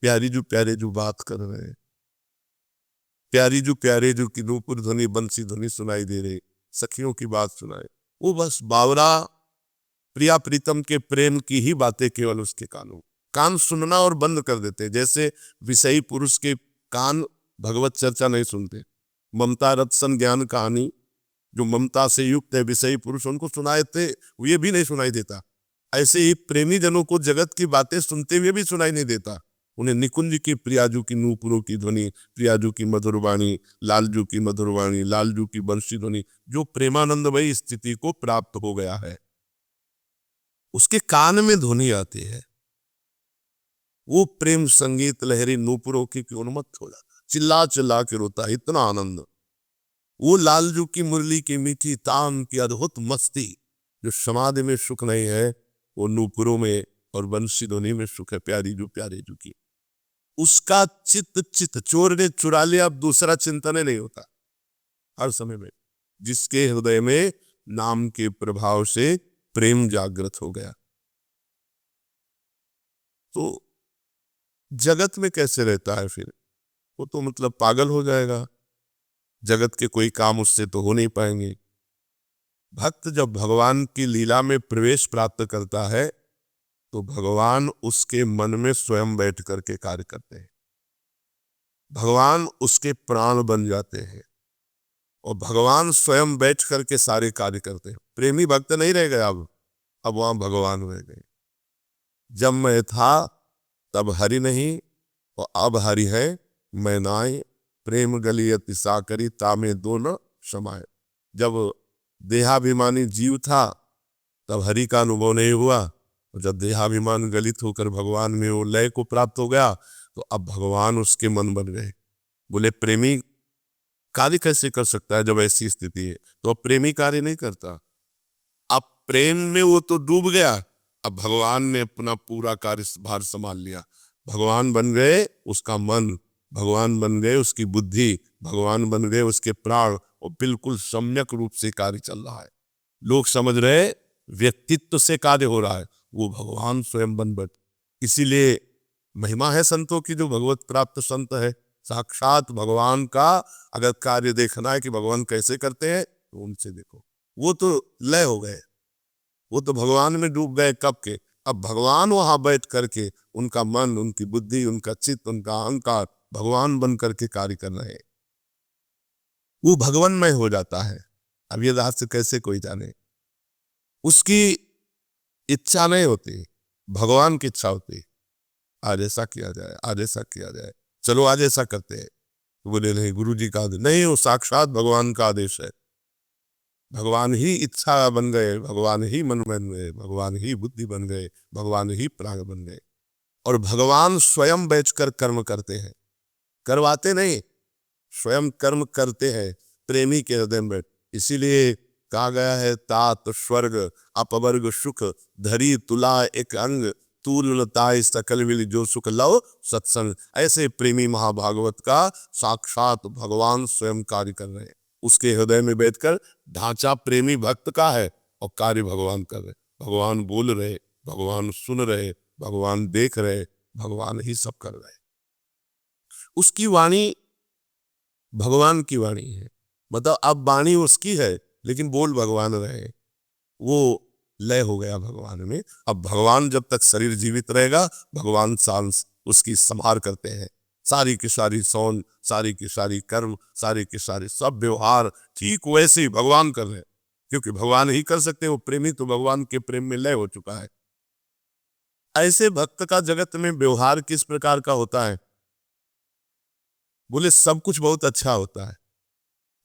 प्यारे जो बात कर रहे हैं, प्यारे जो की नूपुर ध्वनि बंसी ध्वनि सुनाई दे रही, सखियों की बात सुनाए। वो बस बावरा प्रिया प्रीतम के प्रेम की ही बातें केवल उसके कान सुनना और बंद कर देते। जैसे विषयी पुरुष के कान भगवत चर्चा नहीं सुनते। ममता रत्सन ज्ञान कहानी, जो ममता से युक्त है विषयी पुरुष, उनको सुनाए थे, ये भी नहीं सुनाई देता। ऐसे ही प्रेमी जनों को जगत की बातें सुनते हुए भी सुनाई नहीं देता। उन्हें निकुंज की प्रियाजू की नूपुरों की ध्वनि, प्रियाजू की मधुर वाणी, लालजू की मधुर वाणी, लालजू की बंशी ध्वनि, जो प्रेमानंदमयी स्थिति को प्राप्त हो गया है, उसके कान में ध्वनि आती है। वो प्रेम संगीत लहरी नूपुरों की उन्मत्त हो जाता, चिल्ला चिल्ला के रोता, इतना आनंद। वो लालजू की मुरली की मीठी तान की अद्भुत मस्ती, जो समाधि में सुख नहीं है, वो नूपुरों में और बंसी ध्वनि में सुख है, प्यारे जू की। उसका चित चोर ने चुरा लिया, अब दूसरा चिंतन नहीं होता हर समय में। जिसके हृदय में नाम के प्रभाव से प्रेम जागृत हो गया, तो जगत में कैसे रहता है फिर? वो तो मतलब पागल हो जाएगा। जगत के कोई काम उससे तो हो नहीं पाएंगे। भक्त जब भगवान की लीला में प्रवेश प्राप्त करता है, तो भगवान उसके मन में स्वयं बैठ करके कार्य करते हैं। भगवान उसके प्राण बन जाते हैं और भगवान स्वयं बैठ करके सारे कार्य करते हैं। प्रेमी भक्त नहीं रह गया, अब वहां भगवान रह गए। जब मैं था तब हरि नहीं, और अब हरि है मैं नाय, प्रेम गलियत साकरी तामे दोनों समाये। जब देहाभिमानी जीव था तब हरि का अनुभव नहीं हुआ, और जब देहाभिमान गलित होकर भगवान में वो लय को प्राप्त हो गया, तो अब भगवान उसके मन बन गए। बोले प्रेमी कार्य कैसे कर सकता है जब ऐसी स्थिति है? तो अब प्रेमी कार्य नहीं करता, अब प्रेम में वो तो डूब गया, अब भगवान ने अपना पूरा कार्यभार संभाल लिया। भगवान बन गए उसका मन, भगवान बन गए उसकी बुद्धि, भगवान बन गए उसके प्राण, और बिल्कुल सम्यक रूप से कार्य चल रहा है। लोग समझ रहे व्यक्तित्व से कार्य हो रहा है, वो भगवान स्वयं बन बैठ। इसीलिए महिमा है संतों की, जो भगवत प्राप्त संत है, साक्षात भगवान का अगर कार्य देखना है कि भगवान कैसे करते हैं, तो उनसे देखो। वो तो लय हो गए, वो तो भगवान में डूब गए कब के। अब भगवान वहां बैठ करके उनका मन, उनकी बुद्धि, उनका चित्त, उनका अहंकार भगवान बन करके कार्य कर रहे हैं। वो भगवानमय हो जाता है। अब ये रहस्य कैसे कोई जाने? उसकी इच्छा नहीं होती, भगवान की इच्छा होती। आज ऐसा किया जाए, आज ऐसा किया जाए, चलो आज ऐसा करते हैं। बोले नहीं, गुरु जी का आदेश नहीं, वो साक्षात भगवान का आदेश है। भगवान ही इच्छा बन गए, भगवान ही मन बन गए, भगवान ही बुद्धि बन गए, भगवान ही प्राण बन गए, और भगवान स्वयं बैठकर कर्म करते हैं, करवाते नहीं, स्वयं कर्म करते हैं प्रेमी के हृदय में। इसीलिए कहा गया है, तात स्वर्ग अपवर्ग सुख धरी तुला एक अंग, तूलताय सकल मिल जो सुख लव सत्संग। ऐसे प्रेमी महाभागवत का साक्षात भगवान स्वयं कार्य कर रहे हैं। उसके हृदय में बैठकर ढांचा प्रेमी भक्त का है और कार्य भगवान कर रहे। भगवान बोल रहे, भगवान सुन रहे, भगवान देख रहे, भगवान ही सब कर रहे। उसकी वाणी भगवान की वाणी है, मतलब अब वाणी उसकी है लेकिन बोल भगवान रहे। वो लय हो गया भगवान में। अब भगवान जब तक शरीर जीवित रहेगा, भगवान सांस उसकी संभार करते हैं। सारी की सारी सौन, सारी की सारी कर्म, सारी की सारी सब व्यवहार ठीक वैसे ही भगवान कर रहे हैं, क्योंकि भगवान ही कर सकते हैं। वो प्रेमी तो भगवान के प्रेम में लय हो चुका है। ऐसे भक्त का जगत में व्यवहार किस प्रकार का होता है? बोले सब कुछ बहुत अच्छा होता है।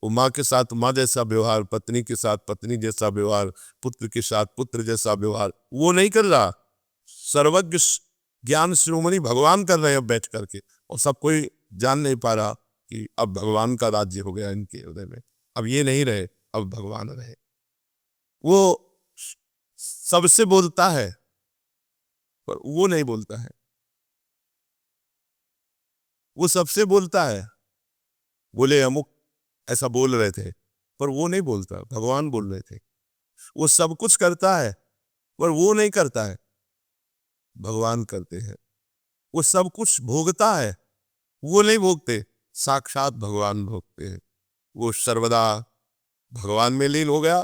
वो माँ के साथ माँ जैसा व्यवहार, पत्नी के साथ पत्नी जैसा व्यवहार, पुत्र के साथ पुत्र जैसा व्यवहार वो नहीं कर रहा। सर्वज्ञ ज्ञान शिरोमणि भगवान कर रहे हैं बैठ करके, और सब कोई जान नहीं पा रहा कि अब भगवान का राज्य हो गया इनके हृदय में। अब ये नहीं रहे, अब भगवान रहे। वो सबसे बोलता है पर वो नहीं बोलता है, वो सबसे बोलता है। बोले अमुक ऐसा बोल रहे थे, पर वो नहीं बोलता, भगवान बोल रहे थे। वो सब कुछ करता है पर वो नहीं करता है, भगवान करते हैं। वो सब कुछ भोगता है, वो नहीं भोगते, साक्षात भगवान भोगते हैं। वो सर्वदा भगवान में लीन हो गया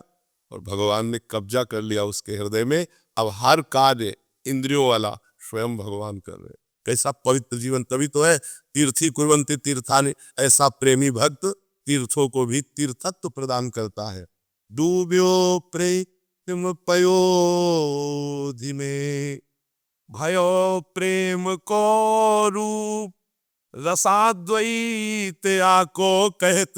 और भगवान ने कब्जा कर लिया उसके हृदय में। अब हर कार्य इंद्रियों वाला स्वयं भगवान कर रहे हैं। कैसा पवित्र जीवन! तभी तो है तीर्थी कुर्वन्ति तीर्थानि, ऐसा प्रेमी भक्त तीर्थों को भी तीर्थत्व प्रदान करता है। डूब्यो प्रेम पयोधि में, भयो प्रेम को रूप, रसाद्वैत आको कहत,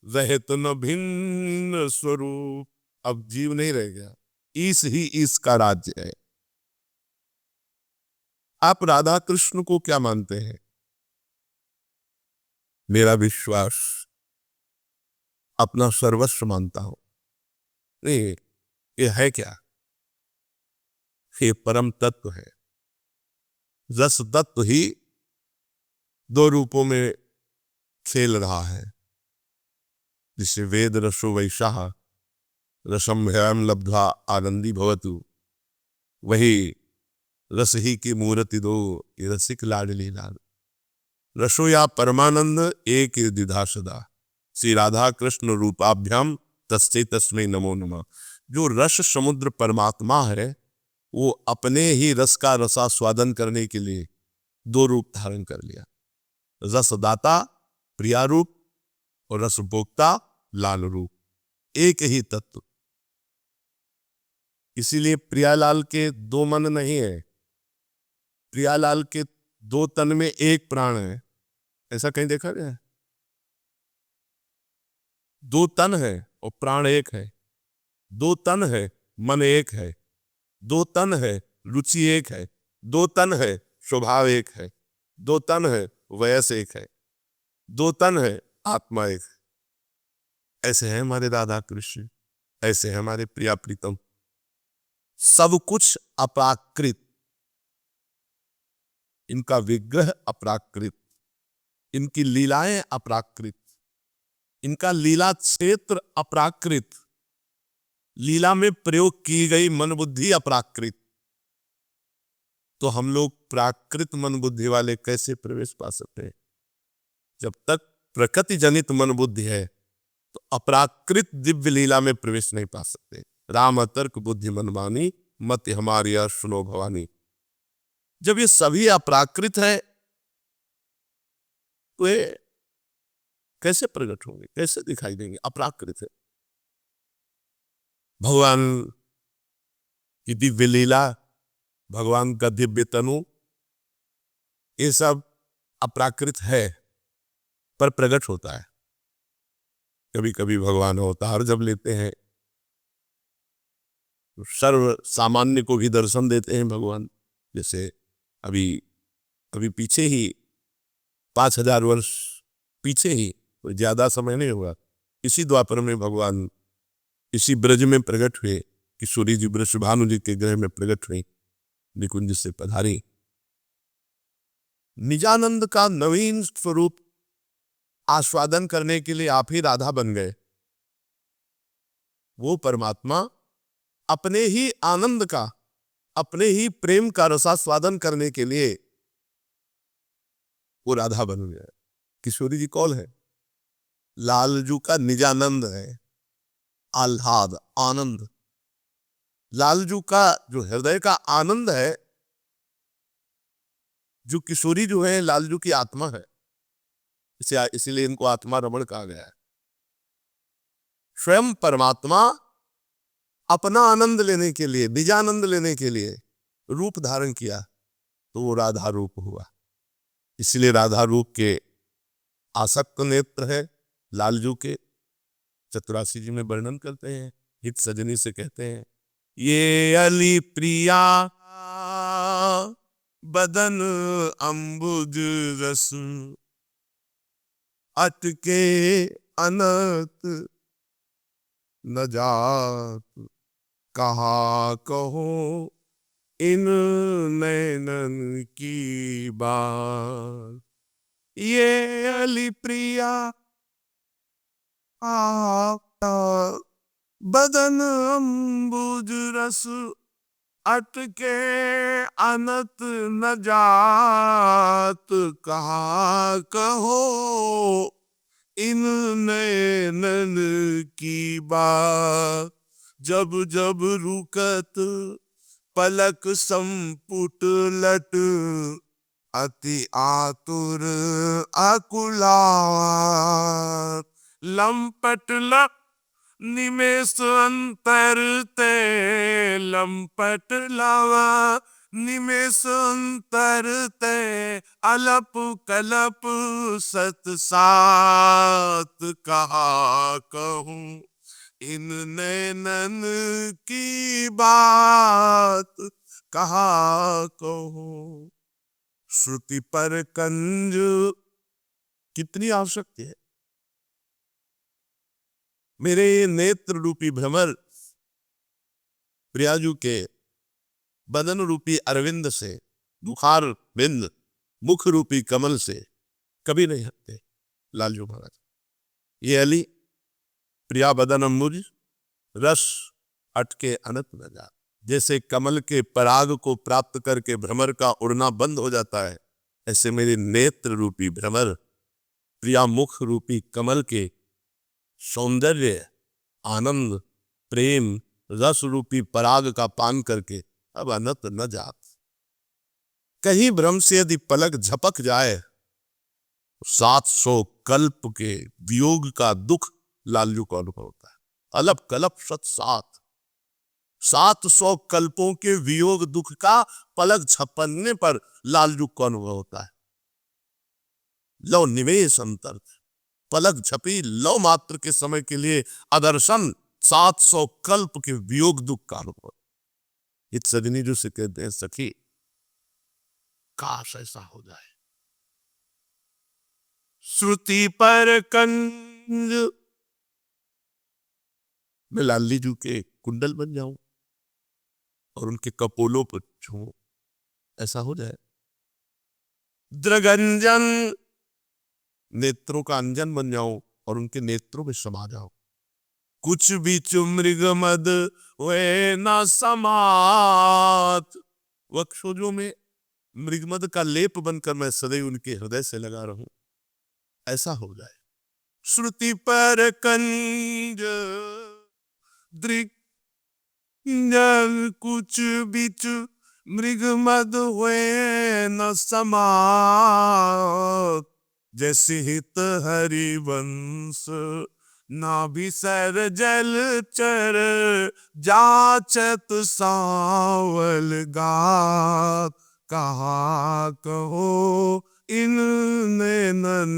रहत न भिन्न स्वरूप। अब जीव नहीं रह गया, ईश ही ईश का राज्य है। आप राधा कृष्ण को क्या मानते हैं? मेरा विश्वास, अपना सर्वस्व मानता हूं। नहीं, ये है क्या? ये परम तत्व है। रस तत्व ही दो रूपों में खेल रहा है, जिसे वेद रसो वैशाह रसम ह्याम लब्ध्वा आनंदी भवतु, वही रस ही की मूर्ति दो, ये रसिक लाडली लाल। रसो या परमानंद एक द्विधा सदा, श्री राधा कृष्ण रूपाभ्याम तस्मै तस्मै नमो नमः। जो रस समुद्र परमात्मा है, वो अपने ही रस का रसास्वादन करने के लिए दो रूप धारण कर लिया। रसदाता प्रिया रूप और रसभोक्ता लाल रूप, एक ही तत्व। इसीलिए प्रियालाल के दो मन नहीं है, प्रियालाल के दो तन में एक प्राण है। ऐसा कहीं देखा गया है? दो तन है और प्राण एक है। दो तन है, मन एक है। दो तन है, रुचि एक है। दो तन है, स्वभाव एक है। दो तन है, वयस एक है। दो तन है, आत्मा एक है। ऐसे हैं हमारे राधा कृष्ण, ऐसे हैं हमारे प्रिया प्रीतम। सब कुछ अप्राकृत, इनका विग्रह अप्राकृत, इनकी लीलाएं अप्राकृत, इनका लीला क्षेत्र अप्राकृत, लीला में प्रयोग की गई मन बुद्धि अप्राकृत। तो हम लोग प्राकृत मन बुद्धि वाले कैसे प्रवेश पा सकते हैं? जब तक प्रकृति जनित मन बुद्धि है तो अपराकृत दिव्य लीला में प्रवेश नहीं पा सकते। राम तर्क बुद्धि मनमानी, मत हमारी सुनो भवानी। जब ये सभी अपराकृत है तो ये कैसे प्रकट होंगे, कैसे दिखाई देंगे? अपराकृत है। भगवान की दिव्य लीला, भगवान का दिव्य तनु, ये सब अपराकृत है पर प्रकट होता है। कभी कभी भगवान अवतार जब लेते हैं तो सर्व सामान्य को भी दर्शन देते हैं भगवान। जैसे अभी अभी पीछे ही 5000 वर्ष पीछे ही, कोई ज्यादा समय नहीं हुआ, इसी द्वापर में भगवान इसी ब्रज में प्रकट हुए। किशोरी जी वृषभानु जी के गृह में प्रकट हुई, निकुंज से पधारी। निजानंद का नवीन स्वरूप आस्वादन करने के लिए आप ही राधा बन गए। वो परमात्मा अपने ही आनंद का, अपने ही प्रेम का रसास्वादन करने के लिए वो राधा बन गया। किशोरी जी कौन है? लालजू का निजानंद है, आह्लाद, आनंद। लालजू का जो हृदय का आनंद है, जो किशोरी जो है लालजू की आत्मा है। इसीलिए इनको आत्मा रमण कहा गया है। स्वयं परमात्मा अपना आनंद लेने के लिए, निजानंद लेने के लिए रूप धारण किया, तो वो राधा रूप हुआ। इसलिए राधा रूप के आसक्त नेत्र है लालजू के। चतुरासी जी में वर्णन करते हैं, हित सजनी से कहते हैं, ये अली प्रिया बदन अंबुज रस, अटके अनत न जात, कहा कहो इन नैनन की बात। ये अली प्रिया बदन अम्बुज रस अटके अनत न जात, कहा कहो इन नैनन की बात। जब जब रुकत पलक संपुट लट, अति आतुर अकुलात। लंपट लप निमेष अंतर ते, लंपट लावा निमेष अंतर ते, अलप कलप सत सात, कहा कहूँ इन नैनन की बात, कहा कहूँ। श्रुति पर कंज कितनी आवश्यक है। मेरे नेत्र रूपी भ्रमर प्रियाजू के बदन रूपी अरविंद से, बुखार बिंद मुख रूपी कमल से कभी नहीं हटते। लालजू महाराज ये अली प्रिया बदन अम्बुज रस अटके अनत न जा। जैसे कमल के पराग को प्राप्त करके भ्रमर का उड़ना बंद हो जाता है, ऐसे मेरे नेत्र रूपी भ्रमर प्रिया मुख रूपी कमल के सौंदर्य, आनंद, प्रेम, रस रूपी पराग का पान करके अब अनत न जात। कहीं भ्रम से यदि पलक झपक जाए, 700 कल्प के वियोग का दुख लालजू को अनुभव होता है। अलप कलप सत सात, 700 कल्पों के वियोग दुख का पलक झपकने पर लालजू को अनुभव होता है। लो निवेश अंतर, पलक झपी लो मात्र के समय के लिए अदर्शन 700 कल्प के वियोग दुख का अनुभव। इस सजनी जो से कहते हैं सखी काश ऐसा हो जाए। श्रुति पर कंज मैं लाली जू के कुंडल बन जाऊं और उनके कपोलों पर छूं, ऐसा हो जाए। द्रगंजन नेत्रों का अंजन बन जाऊं और उनके नेत्रों में समा जाऊं। कुछ बीच मृग मद वे न समात, वक्षोजों में मृगमद का लेप बनकर मैं सदैव उनके हृदय से लगा रहूं, ऐसा हो जाए। श्रुति पर कंज दृग कुछ बीच मृग मद हुए न समात, जैसे हित हरिवंश नाभिसर जल चर जाचत सावल गात, कहा कहो इन नैनन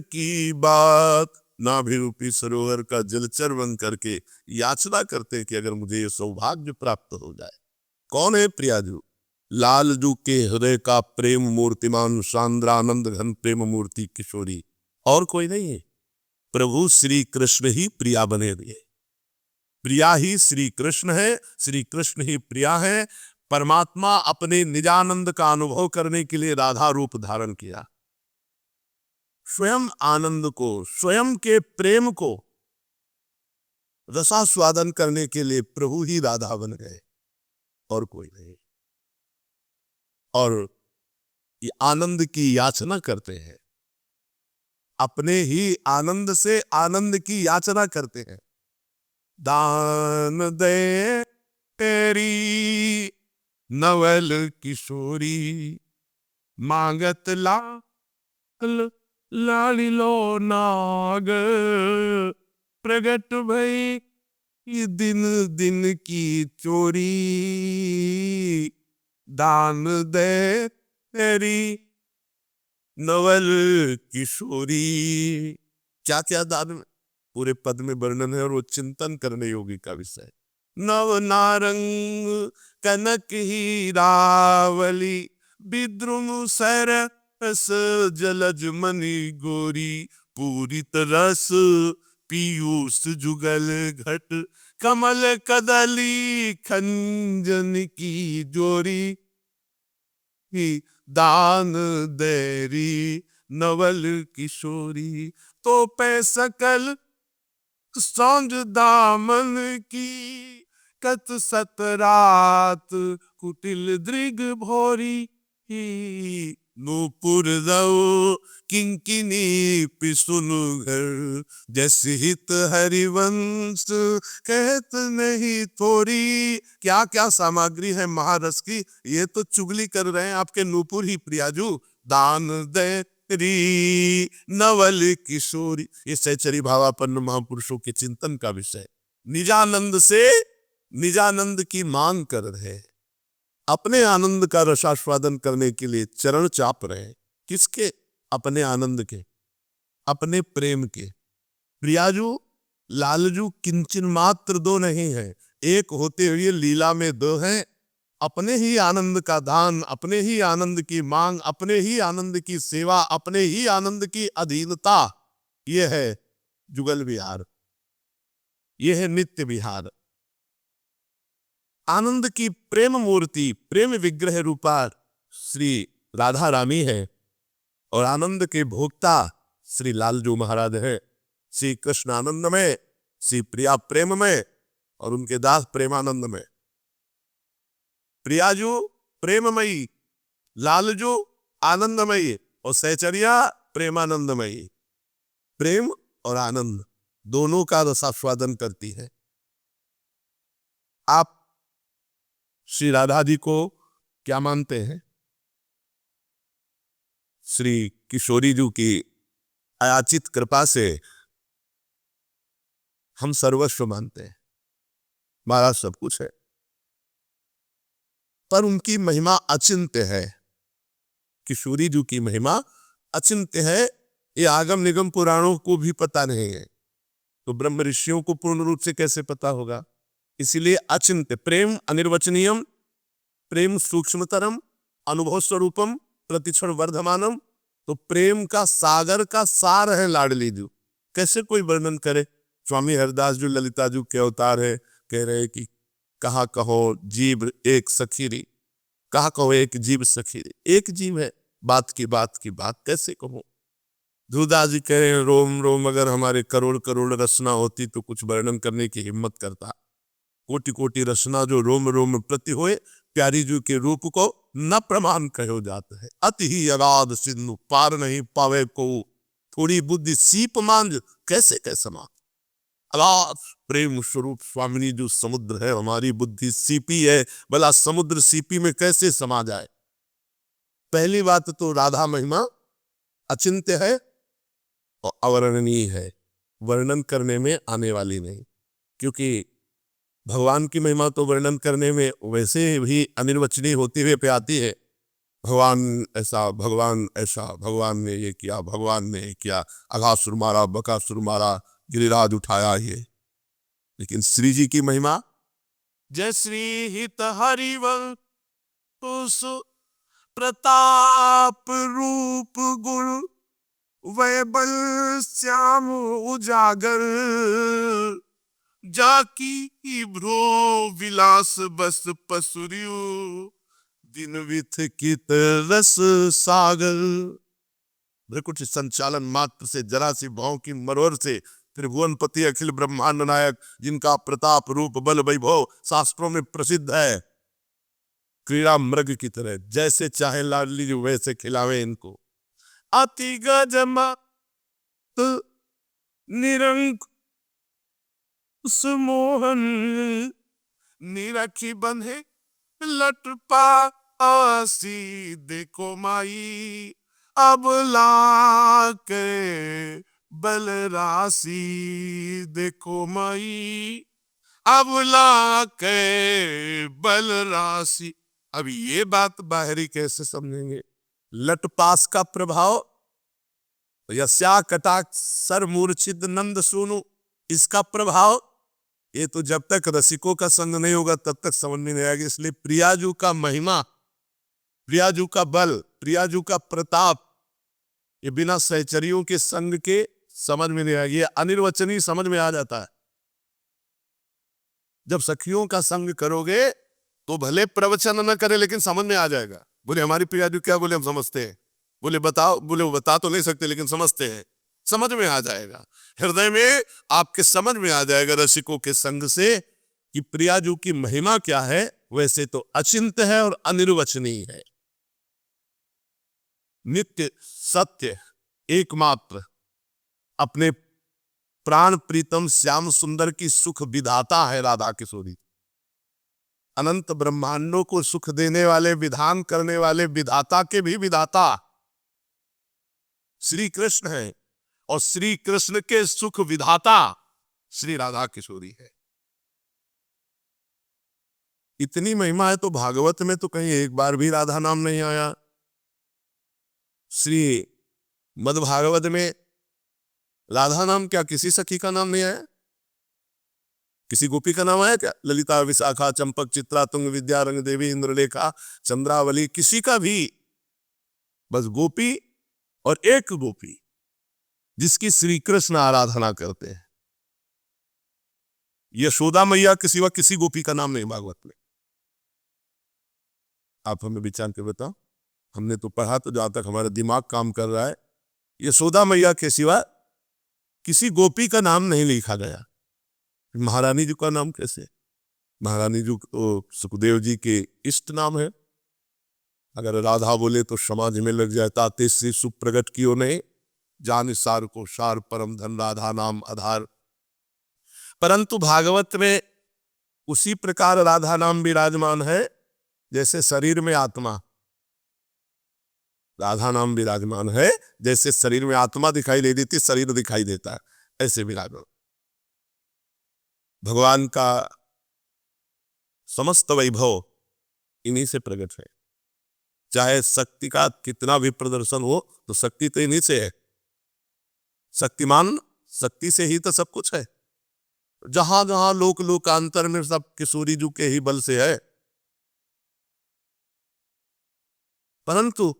की बात। नाभि रूपी सरोवर का जलचर बन करके याचना करते कि अगर मुझे ये सौभाग्य प्राप्त हो जाए। कौन है प्रियाजू? लालजू के हृदय का प्रेम मूर्तिमान सांद्रानंद घन प्रेम मूर्ति किशोरी, और कोई नहीं है। प्रभु श्री कृष्ण ही प्रिया बने दिए। प्रिया ही श्री कृष्ण है, श्री कृष्ण ही प्रिया है। परमात्मा अपने निजानंद का अनुभव करने के लिए राधा रूप धारण किया। स्वयं आनंद को, स्वयं के प्रेम को रसास्वादन करने के लिए प्रभु ही राधा बन गए, और कोई नहीं। और ये आनंद की याचना करते हैं, अपने ही आनंद से आनंद की याचना करते हैं। दान दे तेरी नवल किशोरी, मांगत लाल लालिलो नाग, प्रगट भई दिन दिन की चोरी। दान दे तेरी नवल किशोरी। क्या क्या दान पूरे पद में वर्णन है और वो चिंतन करने योगी का विषय। नव नारंग कनक हीरावली, विद्रुम सरस जलज मणि गोरी। पूरित रस पीयूष जुगल घट, कमल कदली खंजन की जोरी। दान देरी नवल किशोरी, तो पै सकल सांझ दामन की कत सत रात कुटिल दृग भोरी नूपुर दऊ किंकिनी पिसुन घर जैसे हित हरिवंश कहत नहीं थोड़ी। क्या क्या सामग्री है महारस की, ये तो चुगली कर रहे हैं आपके नूपुर ही प्रियाजू। दान दे री नवल किशोरी, ये सहचरी भावापन्न महापुरुषों के चिंतन का विषय। निजानंद से निजानंद की मांग कर रहे हैं, अपने आनंद का रसास्वादन करने के लिए चरण चाप रहे हैं। किसके? अपने आनंद के, अपने प्रेम के। प्रियाजू लालजू किंचन मात्र दो नहीं है, एक होते हुए लीला में दो हैं। अपने ही आनंद का दान, अपने ही आनंद की मांग, अपने ही आनंद की सेवा, अपने ही आनंद की अधीनता, यह है जुगल विहार, यह है नित्य विहार। आनंद की प्रेम मूर्ति, प्रेम विग्रह रूपा श्री राधा रामी है और आनंद के भोक्ता श्री लालजू महाराज है। श्री कृष्ण आनंद में, श्री प्रिया प्रेम में और उनके दास प्रेमानंद में। प्रियाजू प्रेममयी, लालजू आनंदमयी और सहचरिया प्रेमानंदमयी। प्रेम और आनंद दोनों का रसास्वादन करती है। आप श्री राधा जी को क्या मानते हैं? श्री किशोरी जी की अयाचित कृपा से हम सर्वस्व मानते हैं, हमारा सब कुछ है। पर उनकी महिमा अचिंत्य है, किशोरी जी की महिमा अचिंत्य है। ये आगम निगम पुराणों को भी पता नहीं है, तो ब्रह्म ऋषियों को पूर्ण रूप से कैसे पता होगा? इसीलिए अचिंत्य। प्रेम अनिर्वचनीयम, प्रेम सूक्ष्मतरम, अनुभव स्वरूपम, प्रतिक्षण वर्धमानम। तो प्रेम का सागर का सार है लाडली जी, कैसे कोई वर्णन करे? स्वामी हरदास जी ललिता जी के अवतार है, कह रहे कि कहा कहो जीव एक सखीरी, कहा कहो एक जीव सखीरी। एक जीव है, बात की बात कैसे कहो? ध्रुवदास जी कह रहे हैं रोम रोम अगर हमारे करोड़ करोड़ रचना होती तो कुछ वर्णन करने की हिम्मत करता। कोटि कोटि रचना जो रोम रोम प्रति होए, प्यारी जी के रूप को न प्रमाण कहो जाता है। अति ही अगाध सिंधु पार नहीं पावे को, थोड़ी बुद्धि सीप मांझ कैसे कैसे मां। अगाध प्रेम स्वरूप स्वामिनी जो समुद्र है, हमारी बुद्धि सीपी है, भला समुद्र सीपी में कैसे समा जाए? पहली बात तो राधा महिमा अचिंत्य है और अवर्णनीय है, वर्णन करने में आने वाली नहीं। क्योंकि भगवान की महिमा तो वर्णन करने में वैसे भी अनिर्वचनीय होती हुए पे आती है। भगवान ऐसा, भगवान ऐसा, भगवान ने ये किया, भगवान ने ये किया, अघासुर मारा, बकासुर मारा, गिरिराज उठाया ये। लेकिन श्री जी की महिमा, जय श्री हित हरिवंश प्रताप रूप गुण वै बल श्याम उजागर, जाकी भ्रो विलास बस पसुरियो दिन विथ कित रस सागर। कुछ संचालन मात्र से, जरा सी भाव की मरोर से त्रिभुवनपति अखिल ब्रह्मांड नायक, जिनका प्रताप रूप बल वैभव शास्त्रों में प्रसिद्ध है, क्रीड़ा मृग की तरह जैसे चाहे लाडली जी वैसे खिलावे इनको। अति गजमत निरंक सुमोहन, निरखी बंधे लट पासी, देखो माई अब लाके बल राशि, देखो माई अब लाके बल राशि। अब ये बात बाहरी कैसे समझेंगे? लटपास का प्रभाव, यस्या कटाक्ष सर मूर्छित नंद सुनु, इसका प्रभाव, ये तो जब तक रसिकों का संग नहीं होगा तब तक समझ में नहीं आएगा। इसलिए प्रियाजू का महिमा, प्रियाजू का बल, प्रियाजू का प्रताप, ये बिना सहचरियों के संग के समझ में नहीं आएगा। ये अनिर्वचनीय समझ में आ जाता है। जब सखियों का संग करोगे तो भले प्रवचन न करे लेकिन समझ में आ जाएगा। बोले हमारी प्रियाजू क्या? बोले हम समझते हैं। बोले बताओ? बोले वो बता तो नहीं सकते लेकिन समझते हैं। समझ में आ जाएगा, हृदय में आपके समझ में आ जाएगा रसिकों के संग से कि प्रियाजू की महिमा क्या है। वैसे तो अचिंत्य है और अनिर्वचनीय है, नित्य सत्य एकमात्र, अपने प्राण प्रीतम श्याम सुंदर की सुख विधाता है राधा किशोरी। अनंत ब्रह्मांडों को सुख देने वाले, विधान करने वाले विधाता के भी विधाता श्री कृष्ण है, और श्री कृष्ण के सुख विधाता श्री राधा किशोरी है। इतनी महिमा है तो भागवत में तो कहीं एक बार भी राधा नाम नहीं आया। श्री मद् भागवत में राधा नाम क्या किसी सखी का नाम नहीं आया? किसी गोपी का नाम आया क्या? ललिता, विशाखा, चंपक, चित्रा, तुंग, विद्या, रंग देवी, इंद्रलेखा, चंद्रावली, किसी का भी। बस गोपी और एक गोपी जिसकी श्री कृष्ण आराधना करते हैं, यशोदा मैया के सिवा किसी गोपी का नाम नहीं भागवत में। आप हमें विचार के बताओ, हमने तो पढ़ा तो जहां तक हमारा दिमाग काम कर रहा है, यशोदा मैया के सिवा किसी गोपी का नाम नहीं लिखा गया। महारानी जी का नाम कैसे? महारानी जी तो सुखदेव जी के इष्ट नाम है। अगर राधा बोले तो समाज में लग जाए, ताते से सुप्रगट कियो ने जान सार को सार परम धन राधा नाम आधार। परंतु भागवत में उसी प्रकार राधा नाम विराजमान है जैसे शरीर में आत्मा। राधा नाम विराजमान है जैसे शरीर में आत्मा दिखाई दे देती, शरीर दिखाई देता है, ऐसे विराजमान। भगवान का समस्त वैभव इन्हीं से प्रकट है। चाहे शक्ति का कितना भी प्रदर्शन हो तो शक्ति तो इन्हीं से है। शक्तिमान शक्ति से ही तो सब कुछ है। जहां जहां लोक लोकांतर में सब किशोरी जी के ही बल से है। परंतु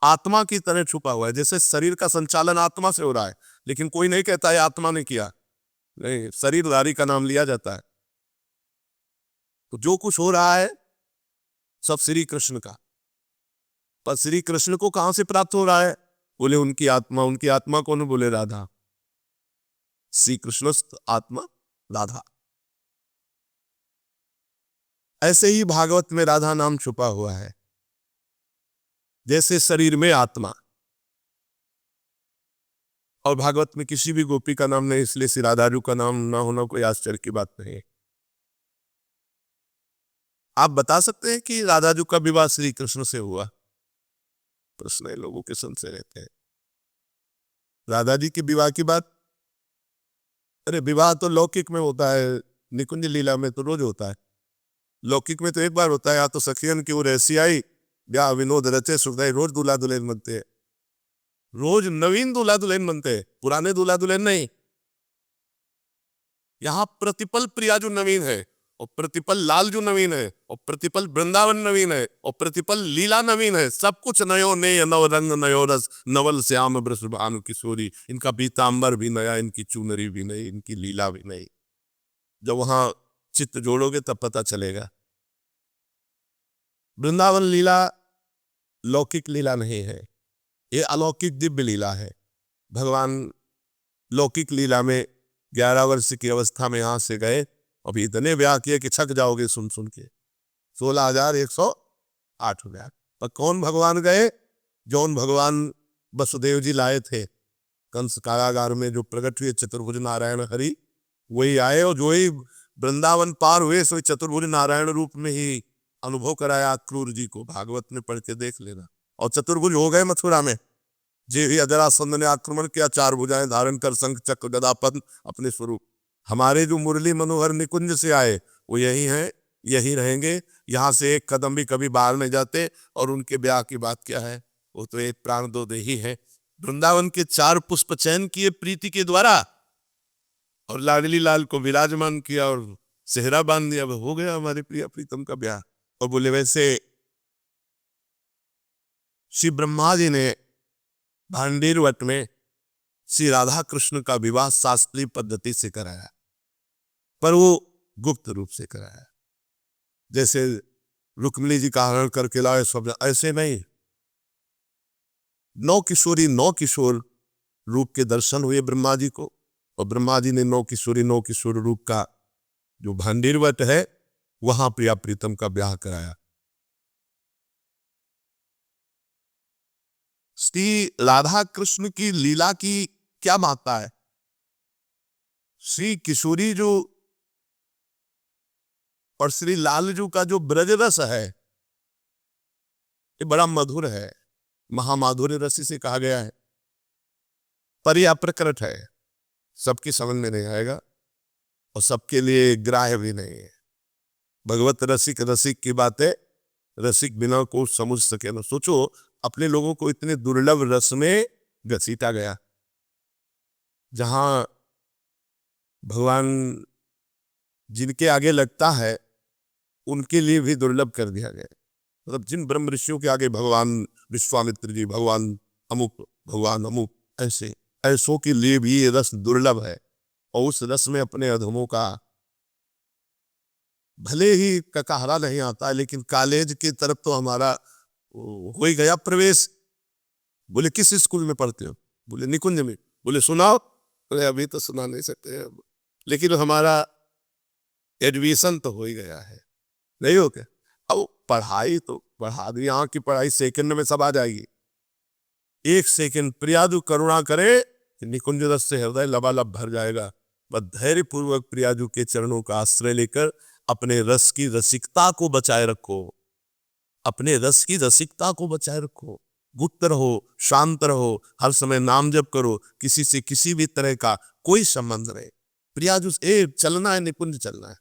आत्मा की तरह छुपा हुआ है। जैसे शरीर का संचालन आत्मा से हो रहा है, लेकिन कोई नहीं कहता है आत्मा ने किया, नहीं, शरीरधारी का नाम लिया जाता है। तो जो कुछ हो रहा है सब श्री कृष्ण का। पर श्री कृष्ण को कहां से प्राप्त हो रहा है? बोले उनकी आत्मा। उनकी आत्मा कौन? बोले राधा। श्री कृष्ण आत्मा राधा। ऐसे ही भागवत में राधा नाम छुपा हुआ है, जैसे शरीर में आत्मा। और भागवत में किसी भी गोपी का नाम नहीं, इसलिए श्री राधाजू का नाम ना होना कोई आश्चर्य की बात नहीं है। आप बता सकते हैं कि राधाजू का विवाह श्री कृष्ण से हुआ? प्रश्न लोगों के संशय रहते हैं। राधा जी के विवाह की बात, अरे विवाह तो लौकिक में होता है, निकुंज लीला में तो रोज होता है। लौकिक में तो एक बार होता है, या तो सखियन की ओर ऐसी आई, ब्याह विनोद रचे सुखदाई, रोज दूल्हा दुल्हन बनते हैं। रोज नवीन दूल्हा दुल्हन बनते हैं, पुराने दूल्हा दुल्हन नहीं। यहां प्रतिपल प्रियाजू नवीन है, और प्रतिपल लालजू नवीन है, और प्रतिपल वृंदावन नवीन है, और प्रतिपल लीला नवीन है। सब कुछ नयो ने नव रंग नयो रस, नवल श्याम वृष भानु किशोरी। इनका पीतांबर भी नया, इनकी चुनरी भी नई, इनकी लीला भी नई। जब वहां चित्त जोड़ोगे तब पता चलेगा। वृंदावन लीला लौकिक लीला नहीं है, ये अलौकिक दिव्य लीला है। भगवान लौकिक लीला में 11 वर्ष की अवस्था में यहां से गए, अभी इतने ब्याह किए कि छक जाओगे सुन सुन के। 16,108 ब्याह। पर कौन भगवान गए? जौन भगवान वसुदेव जी लाए थे कंस कारागार में, जो प्रकट हुए चतुर्भुज नारायण हरि, वही आए। और जो ही वृंदावन पार हुए सो चतुर्भुज नारायण रूप में ही अनुभव कराया क्रूर जी को। भागवत में पढ़ के देख लेना। और चतुर्भुज हो गए मथुरा में। जे ही अजरासंध ने आक्रमण किया, 4 भुजाएं धारण कर शंख चक्र गदा पद्म अपने स्वरूप। हमारे जो मुरली मनोहर निकुंज से आए वो यही हैं, यही रहेंगे। यहाँ से एक कदम भी कभी बाहर नहीं जाते। और उनके ब्याह की बात क्या है, वो तो एक प्राण दो देही है। वृंदावन के 4 पुष्प चयन किए प्रीति के द्वारा, और लाडली लाल को विराजमान किया और सेहरा बांध दिया। हो गया हमारे प्रिया प्रीतम का ब्याह। और बोले वैसे श्री ब्रह्मा जी ने भांडीर वट में श्री राधा कृष्ण का विवाह शास्त्रीय पद्धति से कराया, पर वो गुप्त रूप से कराया। जैसे रुक्मिणी जी का हरण करके लाए सब, ऐसे नहीं। 9 किशोरी 9 किशोर रूप के दर्शन हुए ब्रह्मा जी को, और ब्रह्मा जी ने 9 किशोरी रूप का जो भांडीरवट है वहां प्रिया प्रीतम का ब्याह कराया। श्री राधा कृष्ण की लीला की क्या महत्ता है? श्री किशोरी जो और श्री लालजू का जो ब्रज रस है ये बड़ा मधुर है, महामाधुर्य रस से कहा गया है, पर यह अप्रकट है, सबकी समझ में नहीं आएगा और सबके लिए ग्राह्य भी नहीं है। भगवत रसिक रसिक की बातें रसिक बिना को समझ सके ना। सोचो अपने लोगों को इतने दुर्लभ रस में घसीटा गया, जहां भगवान जिनके आगे लगता है उनके लिए भी दुर्लभ कर दिया गया। मतलब जिन ब्रह्म ऋषियों के आगे भगवान विश्वामित्र जी, भगवान अमुक ऐसे ऐसों के लिए भी ये रस दुर्लभ है, और उस रस में अपने अधमों का भले ही ककाहरा नहीं आता, लेकिन कॉलेज की तरफ तो हमारा हो ही गया प्रवेश। बोले किस स्कूल में पढ़ते हो? बोले निकुंज में। बोले सुनाओ? बोले अभी तो सुना नहीं सकते, लेकिन हमारा एडमिशन तो हो ही गया है। नहीं हो क्या? अब पढ़ाई तो बढ़ा दी, यहाँ की पढ़ाई सेकंड में सब आ जाएगी। 1 सेकंड प्रियाजू करुणा करे, निकुंज रस से हृदय लबालब भर जाएगा। बस धैर्य पूर्वक प्रियाजू के चरणों का आश्रय लेकर अपने रस की रसिकता को बचाए रखो, अपने रस की रसिकता को बचाए रखो। गुप्त रहो, शांत रहो, हर समय नाम जप करो, किसी से किसी भी तरह का कोई संबंध नहीं। प्रियाजू चलना है, निकुंज चलना है।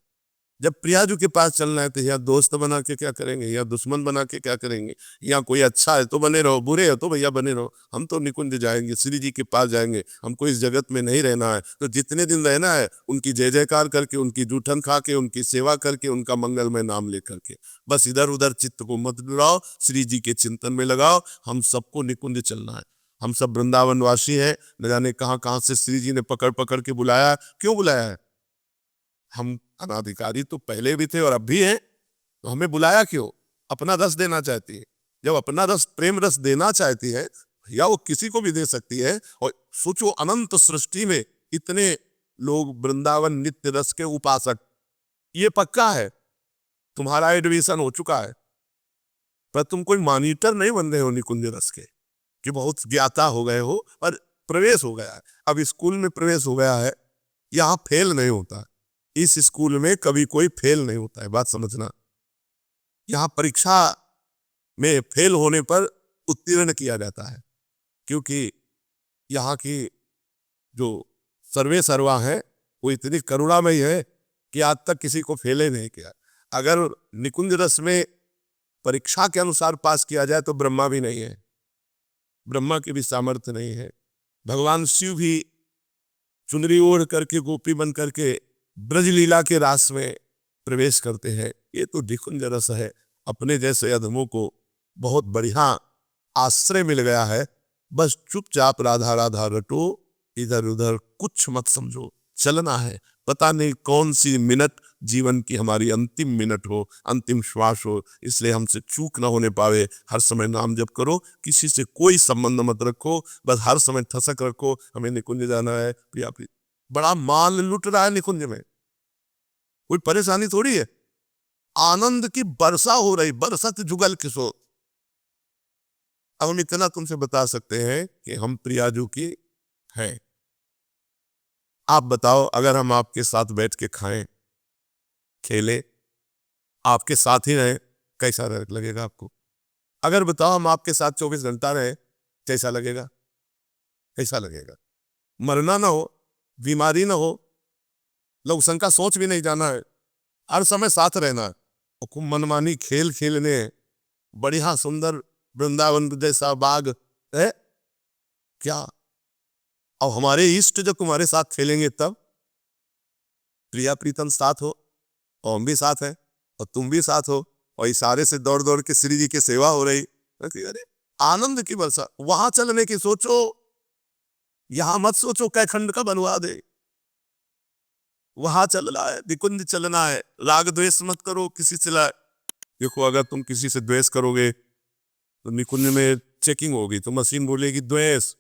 जब प्रियाजू के पास चलना है तो या दोस्त बना के क्या करेंगे, या दुश्मन बना के क्या करेंगे, या कोई अच्छा है तो बने रहो, बुरे हो तो भैया बने रहो। हम तो निकुंज जाएंगे, श्री जी के पास जाएंगे, हमको इस जगत में नहीं रहना है। तो जितने दिन रहना है उनकी जय जयकार करके, उनकी जूठन खा के, उनकी सेवा करके, उनका मंगलमय नाम लेकर के, बस इधर उधर चित्त को मत डुलाओ, श्री जी के चिंतन में लगाओ। हम सबको निकुंज चलना है। हम सब वृंदावन वासी है, न जाने कहाँ कहाँ से श्री जी ने पकड़ पकड़ के बुलाया। क्यों बुलाया है? हम अनाधिकारी तो पहले भी थे और अब भी हैं, तो हमें बुलाया क्यों? अपना रस देना चाहती है। जब अपना रस, प्रेम रस देना चाहती है, या वो किसी को भी दे सकती है। और सोचो अनंत सृष्टि में इतने लोग वृंदावन नित्य रस के उपासक, ये पक्का है तुम्हारा एडमिशन हो चुका है, पर तुम कोई मॉनिटर नहीं बन रहे हो निकुंज रस के, कि बहुत ज्ञाता हो गए हो, पर प्रवेश हो गया है। अब स्कूल में प्रवेश हो गया है, यहाँ फेल नहीं होता। इस स्कूल में कभी कोई फेल नहीं होता है, बात समझना। यहाँ परीक्षा में फेल होने पर उत्तीर्ण किया जाता है, क्योंकि यहाँ की जो सर्वे सर्वा है वो इतनी करुणामयी है कि आज तक किसी को फेले नहीं किया। अगर निकुंज रस में परीक्षा के अनुसार पास किया जाए तो ब्रह्मा भी नहीं है, ब्रह्मा की भी सामर्थ्य नहीं है। भगवान शिव भी चुनरी ओढ़ करके, गोपी बन करके ब्रज लीला के रास में प्रवेश करते हैं। ये तो निकुंज रस है। अपने जैसे अधमों को बहुत बढ़िया आश्रय मिल गया है। बस चुपचाप राधा राधा रटो, इधर उधर कुछ मत समझो, चलना है। पता नहीं कौन सी मिनट जीवन की हमारी अंतिम मिनट हो, अंतिम श्वास हो, इसलिए हमसे चूक ना होने पावे। हर समय नाम जप करो, किसी से कोई संबंध मत रखो, बस हर समय ठसक रखो, हमें निकुंज जाना है। प्रिया प्रिया बड़ा माल लुट रहा है निकुंज में, कोई परेशानी थोड़ी है। आनंद की वर्षा हो रही, बरसत जुगल किशोर। अब हम इतना तुमसे बता सकते हैं कि हम प्रियाजू की हैं। आप बताओ, अगर हम आपके साथ बैठ के खाएं, खेले, आपके साथ ही रहे, कैसा लगेगा आपको? अगर बताओ हम आपके साथ 24 घंटा रहे, कैसा लगेगा? कैसा लगेगा? मरना ना हो, बीमारी ना हो, लोग शंका सोच भी नहीं जाना है, हर समय साथ रहना है, और खूब मनमानी खेल खेलने, बढ़िया सुंदर वृंदावन जैसा बाग है क्या? अब हमारे इष्ट जब तुम्हारे साथ खेलेंगे तब प्रिया प्रीतम साथ हो, और हम भी साथ हैं, और तुम भी साथ हो, और इशारे से दौड़ दौड़ के श्री जी की सेवा हो रही। अरे आनंद की वर्षा। वहां चलने की सोचो, यहां मत सोचो कै खंड का बनवा दे। वहां चलना है, निकुंज चलना है। राग द्वेष मत करो किसी से। देखो अगर तुम किसी से द्वेष करोगे तो निकुंज में चेकिंग होगी, तो मशीन बोलेगी द्वेष,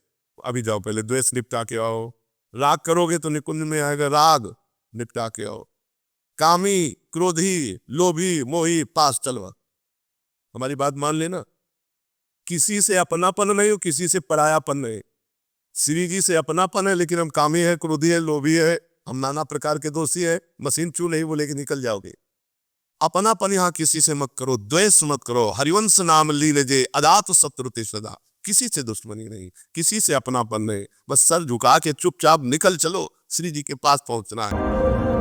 अभी जाओ, पहले द्वेष निपटा के आओ। राग करोगे तो निकुंज में आएगा, राग निपटा के आओ। कामी, क्रोधी, लोभी, मोही, पास चलवा। हमारी बात मान लेना, किसी से अपनापन नहीं हो, किसी से परायापन नहीं। श्री जी से अपनापन है, लेकिन हम कामी है, क्रोधी है, लोभी है, हम नाना प्रकार के दोषी है। मशीन चू नहीं बोले कि निकल जाओगे। अपनापन यहाँ किसी से मत करो, द्वेष मत करो। हरिवंश नाम ली लेजे, अदात शत्रु ते सदा। किसी से दुश्मनी नहीं, किसी से अपनापन नहीं, बस सर झुका के चुपचाप निकल चलो, श्री जी के पास पहुंचना है।